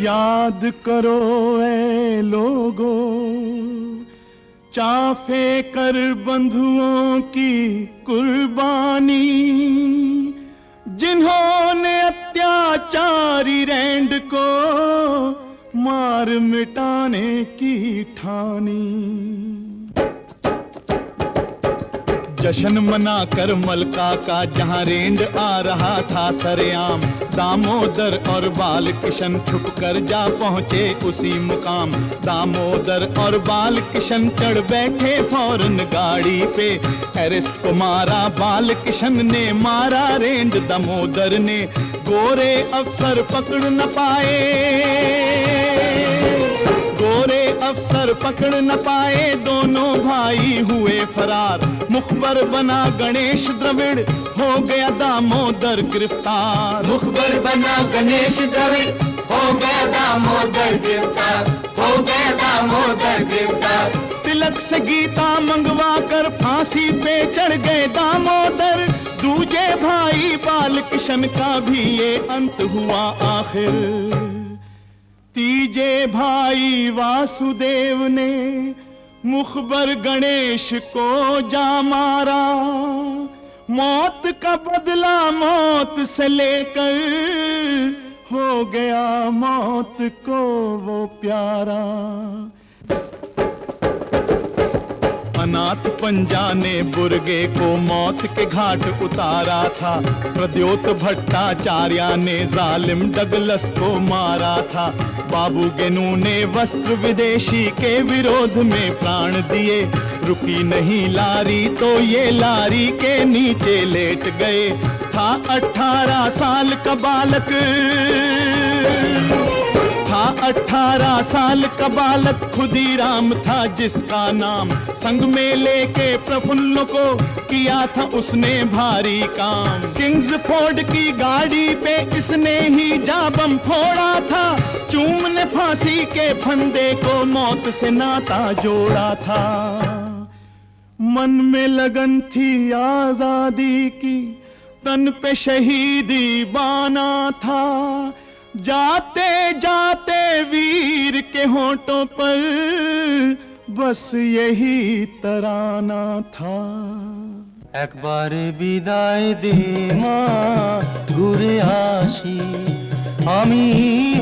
याद करो ऐ लोगो चाफे कर बंधुओं की कुर्बानी, जिन्होंने अत्याचारी रैंड को मार मिटाने की ठानी। जश्न मनाकर मलका का जहां रेंड आ रहा था सरेआम, दामोदर और बाल किशन छुप कर जा पहुंचे उसी मुकाम। दामोदर और बाल किशन चढ़ बैठे फौरन गाड़ी पे, अरेस्ट को मारा बाल किशन ने, मारा रेंड दामोदर ने। गोरे अफसर पकड़ न पाए, गोरे अफसर पकड़ न पाए, दोनों भाई हुए फरार। मुखबर बना गणेश द्रविड़, हो गया दामोदर गिरफ्तार। मुखबर बना गणेश द्रविड़, हो गया दामोदर गिरफ्तार, हो गया दामोदर गिरफ्तार। तिलक से गीता मंगवा कर फांसी पे चढ़ गए दामोदर। दूजे भाई बाल किशन का भी ये अंत हुआ आखिर। तीजे भाई वासुदेव ने मुखबर गणेश को जा मारा, मौत का बदला मौत से लेकर, हो गया मौत को वो प्यारा। अनाथ पंजा ने बुर्गे को मौत के घाट उतारा था, प्रद्योत भट्टाचार्य ने जालिम डगलस को मारा था। बाबू गेनू ने वस्त्र विदेशी के विरोध में प्राण दिए, रुकी नहीं लारी तो ये लारी के नीचे लेट गए। था 18 साल का बालक, था 18 साल का बालक, खुदीराम था जिसका नाम। संग में लेके प्रफुल्ल को किया था उसने भारी काम। किंग्सफोर्ड की गाड़ी पे इसने ही जा बम फोड़ा था, चूम ने फांसी के फंदे को मौत से नाता जोड़ा था। मन में लगन थी आजादी की, तन पे शहीदी बाना था। जाते जाते वीर के होठों पर बस यही तराना था। एक बार विदाय दे माँ घुरे আসি, আমি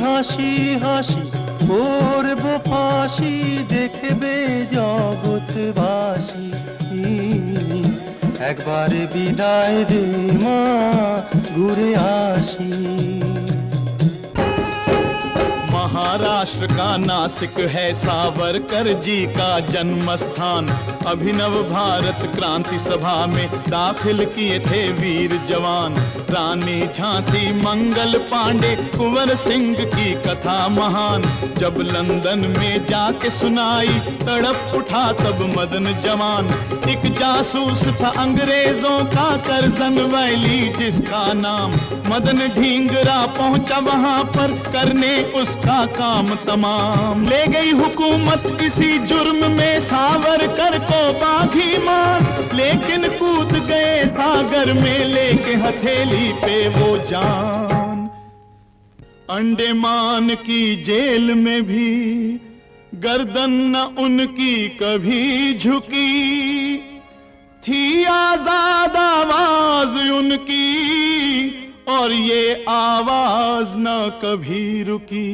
হাসি হাসি করব ফাঁসি, দেখবে জগৎবাসী। একবার বিদায় দে মা ঘুরে আসি। महाराष्ट्र का नासिक है सावरकर जी का जन्म स्थान। अभिनव भारत क्रांति सभा में दाखिल किए थे वीर जवान। रानी झांसी मंगल पांडे कुंवर सिंह की कथा महान। जब लंदन में जाके सुनाई तड़प उठा तब मदन जवान। एक जासूस था अंग्रेजों का करजन वैली जिसका नाम। मदन ढींगरा पहुंचा वहां पर करने उसका काम तमाम। ले गई हुकूमत इसी जुर्म में सावरकर को बागी मान। लेकिन कूद गए सागर में लेके हथेली पे वो जान। अंडमान की जेल में भी गर्दन न उनकी कभी झुकी। थी आजाद आवाज उनकी और ये आवाज न कभी रुकी।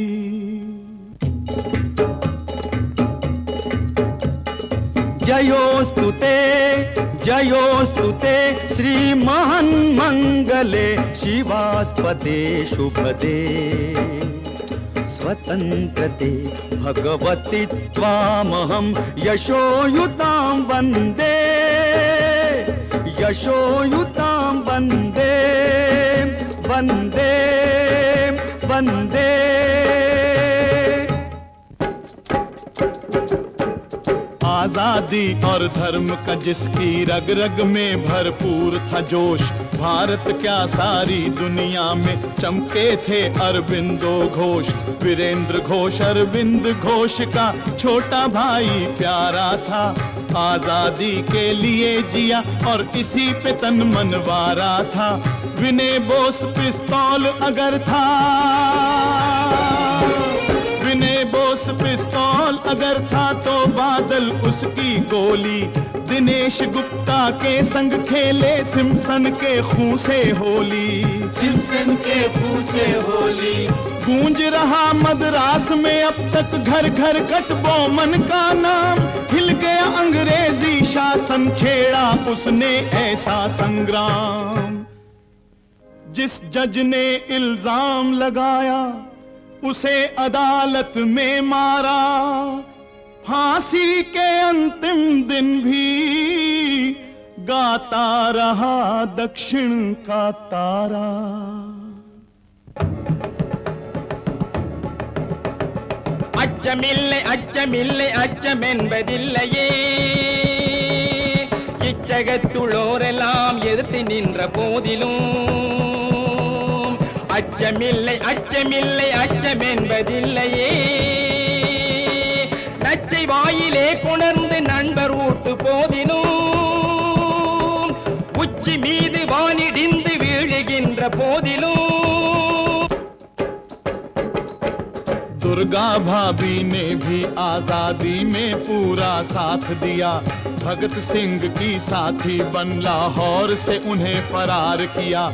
जयोस्तुते जयोस्तुते श्रीमहन् मंगले शिवास्पदे शुभदे स्वतंत्रते भगवति त्वामहं यशोयुतां वन्दे यशोयुतां वन्दे वन्दे वन्दे। आजादी और धर्म का जिसकी रग रग में भरपूर था जोश। भारत क्या सारी दुनिया में चमके थे अरविंदो घोष। वीरेंद्र घोष अरविंद घोष का छोटा भाई प्यारा था। आजादी के लिए जिया और इसी पे तन मनवारा था। विनय बोस पिस्तौल अगर था, विनय बोस पिस्तौल अगर था तो बादल उसकी गोली। दिनेश गुप्ता के संग खेले सिम्पसन के खून से होली। सिम्पसन के खून से होली। गूंज रहा मद्रास में अब तक घर घर कटबोमन का नाम। हिल गया अंग्रेजी शासन छेड़ा उसने ऐसा संग्राम। जिस जज ने इल्जाम लगाया उसे अदालत में मारा। फांसी के अंतिम दिन भी गाता रहा दक्षिण का तारा। அச்சமில்லை அச்சமென்பதில்லையே இச்சகத்துள்ளோரெல்லாம் எதிர்த்து நின்ற போதிலும் அச்சமில்லை அச்சமென்பதில்லையே நச்சை வாயிலே கொணர்ந்து நண்பர் ஊட்டு போதிலும் உச்சி மீது வானிடிந்து வீழுகின்ற போதிலும்। दुर्गा भाभी ने भी आजादी में पूरा साथ दिया। भगत सिंह की साथी बन लाहौर से उन्हें फरार किया।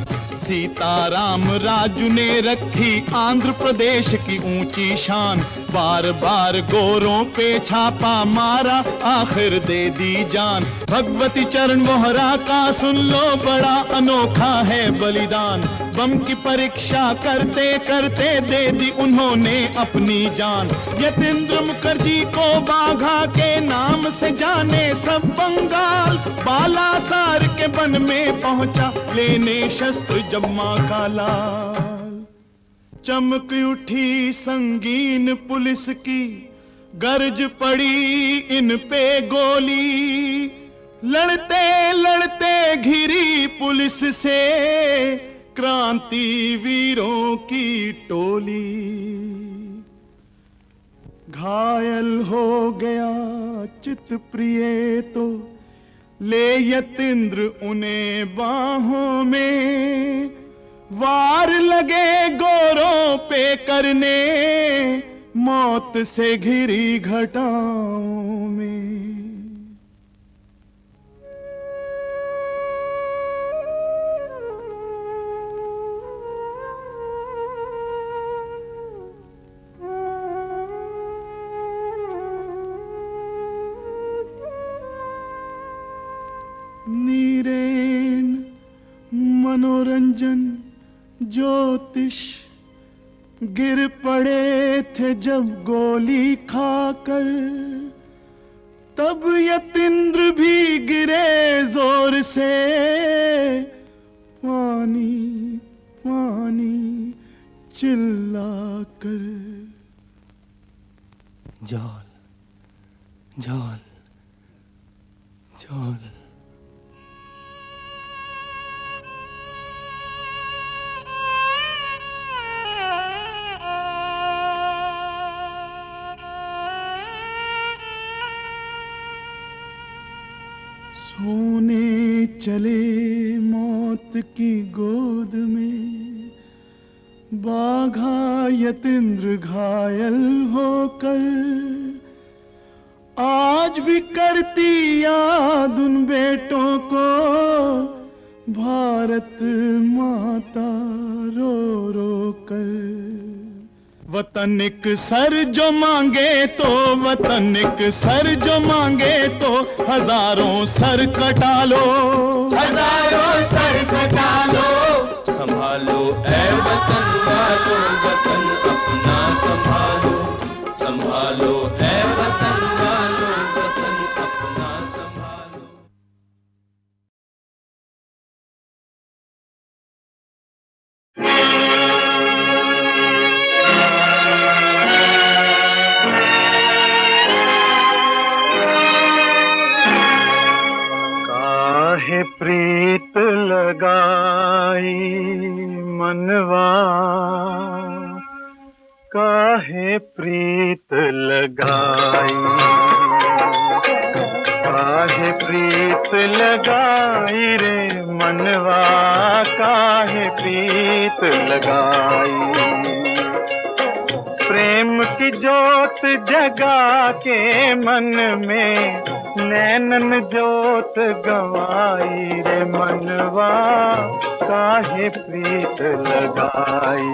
सीताराम राजू ने रखी आंध्र प्रदेश की ऊंची शान। बार बार गोरों पे छापा मारा आखिर दे दी जान। भगवती चरण मोहरा का सुन लो बड़ा अनोखा है बलिदान। बम की परीक्षा करते करते दे दी उन्होंने अपनी जान। यतीन्द्र मुखर्जी को बाघा के नाम से जाने सब बंगाल। बालासार के वन में पहुंचा लेने शस्त्र जब मां का लाल। चमक उठी संगीन पुलिस की गर्ज पड़ी इन पे गोली। लड़ते लड़ते घिरी पुलिस से क्रांति वीरों की टोली। घायल हो गया चित प्रिय तो ले यतीन्द्र उन्हें बाहों में। वार लगे गोरों पे करने मौत से घिरी घटाओं में। नीरेन मनोरंजन ज्योतिष गिर पड़े थे जब गोली खाकर, तब यतीन्द्र भी गिरे जोर से। पानी पानी चिल्ला कर। जाल जाल जाल। सोने चले मौत की गोद में, बाघा यतीन्द्र घायल होकर। आज भी करती याद उन बेटों को भारत माता रो रो कर। वतन एक सर जो मांगे तो, वतन एक सर जो मांगे तो, हजारों सर कटा लो, हजारों सर कटा लो। संभालो ऐ वतन वालों, वतन अपना संभालो, संभालो ऐ वतन वालों, वतन अपना संभालो। काहे प्रीत लगाई मनवा, काहे प्रीत लगाई, काहे प्रीत लगाई रे मनवा, काहे प्रीत लगाई। प्रेम की जोत जगा के मन में, नैनन जोत गवाई रे मनवा, काहे प्रीत लगाई,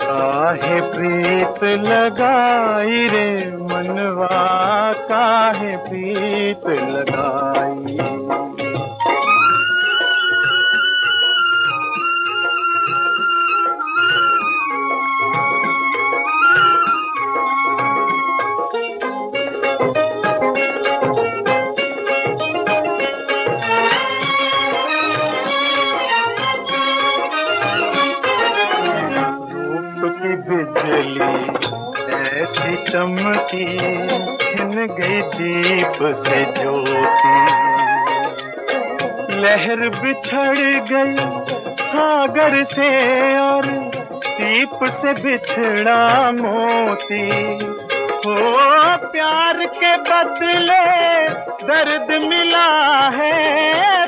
काहे प्रीत लगाई रे मनवा, काहे प्रीत लगाई। ऐसी चमकी, छिन गई दीप से ज्योति। लहर बिछड़ गई सागर से, और सीप से बिछड़ा मोती। हो प्यार के बदले दर्द मिला है,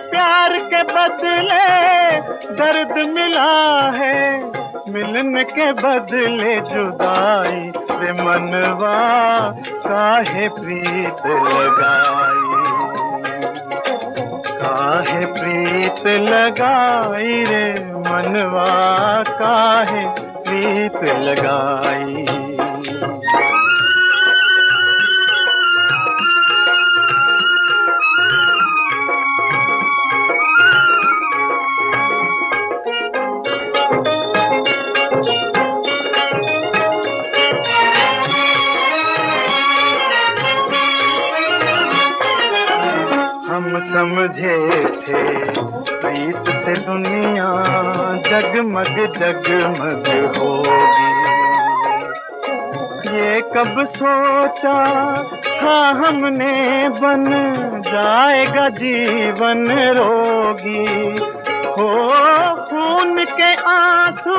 प्यार के बदले दर्द मिला है। मिलन के बदले जुदाई रे मनवा, काहे प्रीत लगाई, काहे प्रीत लगाई रे मनवा, काहे प्रीत लगाई। समझे थे प्रीत से दुनिया जगमग जगमग होगी। ये कब सोचा था हमने, बन जाएगा जीवन रोगी। हो खून के आंसू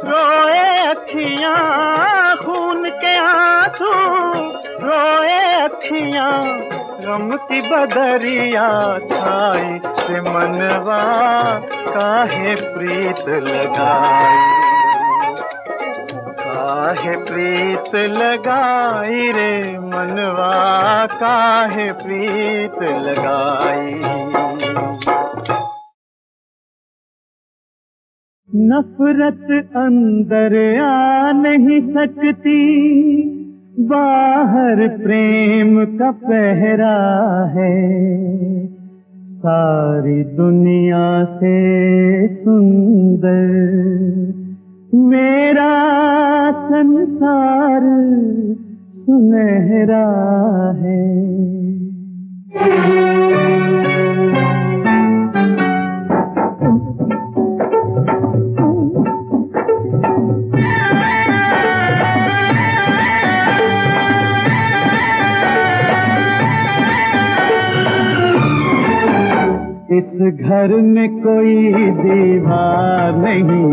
रोए अखियां, खून के आंसू रोए अखियां। गम की बदरिया छाई से मनवा, काहे प्रीत लगाई, काहे प्रीत लगाई रे मनवा, काहे प्रीत लगाई। नफरत अंदर आ नहीं सकती, बाहर प्रेम का पहरा है। सारी दुनिया से सुंदर संसार सुनहरा है। इस घर में कोई दीवार नहीं,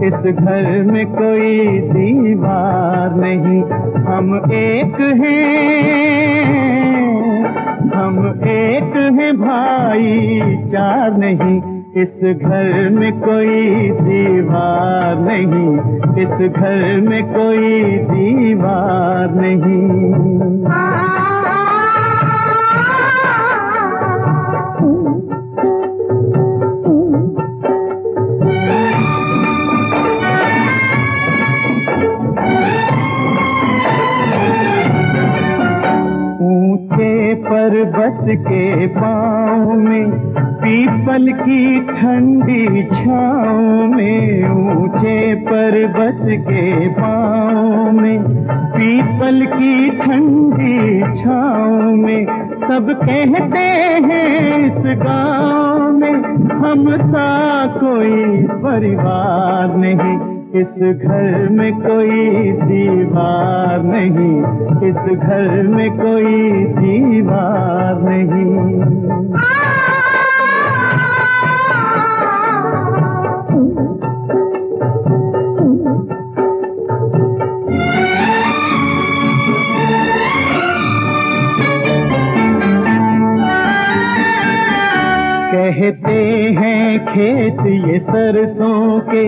इस घर में कोई दीवार नहीं, हम एक हैं भाई चार नहीं। इस घर में कोई दीवार नहीं, इस घर में कोई दीवार नहीं। पर्वत के पाँव में पीपल की ठंडी छाँव में, ऊंचे पर्वत के पाँव में पीपल की ठंडी छाँव में, सब कहते हैं इस गाँव में हम सा कोई परिवार नहीं। इस घर में कोई दीवार नहीं, इस घर में कोई दीवार नहीं। कहते हैं खेत ये सरसों के,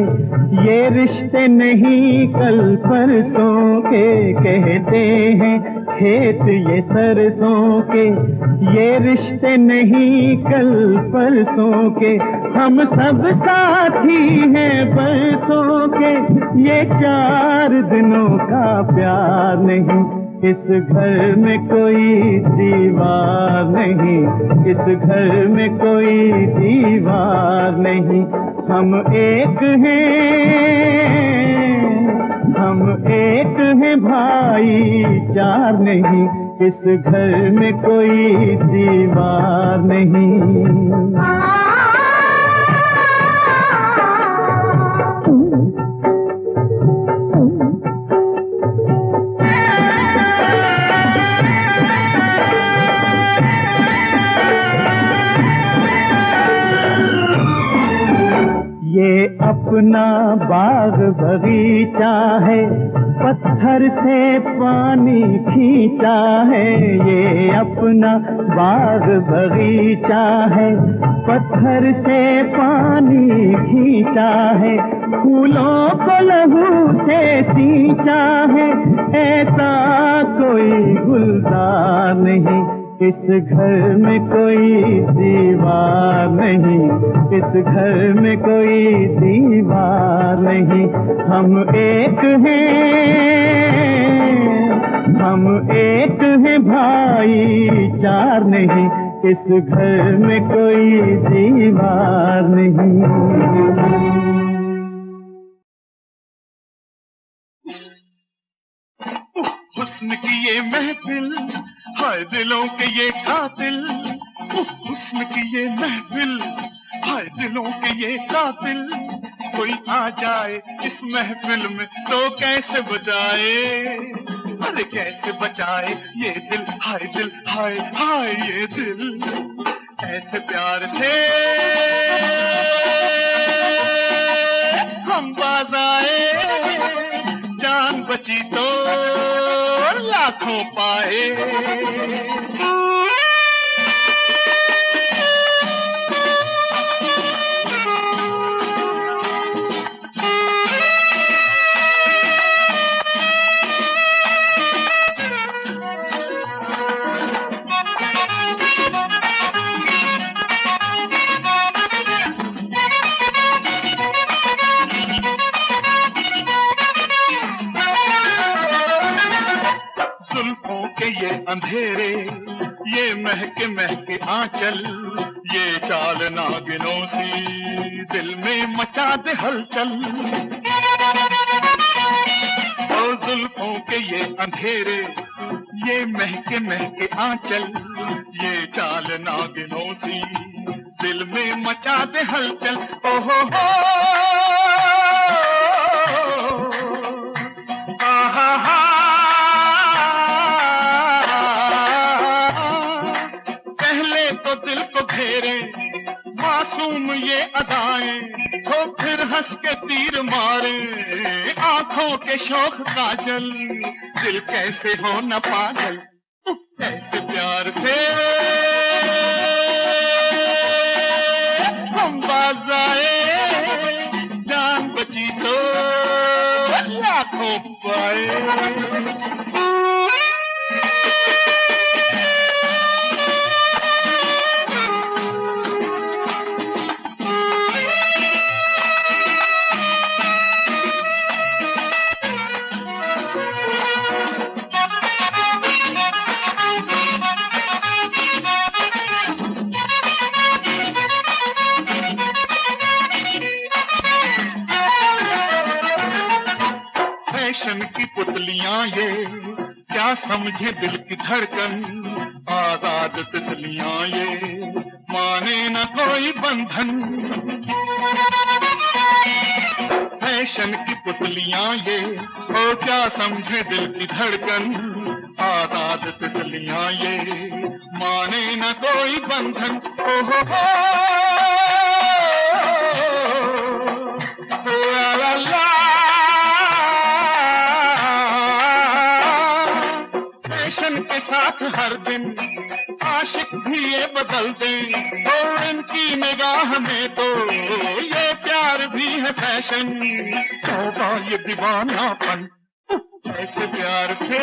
ये रिश्ते नहीं कल परसों के। कहते हैं खेत ये सरसों के, ये रिश्ते नहीं कल परसों के, हम सब साथी हैं बरसों के, ये 4 दिनों का प्यार नहीं। इस घर में कोई दीवार नहीं, इस घर में कोई दीवार नहीं, हम एक हैं भाई चार नहीं। इस घर में कोई दीवार नहीं। ये अपना बाग बगीचा है, पत्थर से पानी खींचा है। ये अपना बाग बगीचा है, पत्थर से पानी खींचा है। फूलों को लहू से सींचा है, ऐसा कोई गुलजार नहीं। इस घर में कोई दीवार नहीं, इस घर में कोई दीवार नहीं, हम एक हैं भाई चार नहीं। इस घर में कोई दीवार नहीं। हुस्न की ये महफिल, हाय दिलों के ये कातिल। हुस्न की ये महफिल, हाय दिलों के ये कातिल। कोई आ जाए इस महफिल में तो कैसे बचाए, अरे कैसे बचाए ये दिल, हाय दिल, हाय हाय ये दिल। ऐसे प्यार से हम बाज आए, जान बची तो लाखों पाए। ये अंधेरे, ये महके महके आंचल, ये चाल नागिनों सी दिल में मचा दे हलचल। ओ जुल्फों के ये अंधेरे, ये महके महके आंचल, ये चाल नागिनों सी दिल में मचा दे हलचल। ओहो हो आहा हा, पहले तो दिल को घेरे मासूम ये अदाएं, तो फिर हंस के तीर मारे आंखों के शौक काजल, दिल कैसे हो न पागल कैसे प्यार से हम बाज आए, जान बची तो लाखों पाए। फैशन की पुतलियां ये क्या समझे दिल की धड़कन, आजाद तितलियां ये माने न कोई बंधन। फैशन की पुतलियां ये ओ क्या समझे दिल की धड़कन, आजाद तितलियां ये माने न कोई बंधन। ओहो हो ला ला ला, के साथ हर दिन आशिक भी ये बदल दे, और इनकी निगाह में तो ये प्यार भी है फैशन। तौबा ये दीवानापन ऐसे प्यार से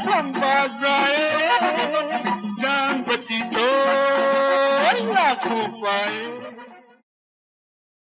हम बाज आए, जान बची तो लाखों पाए।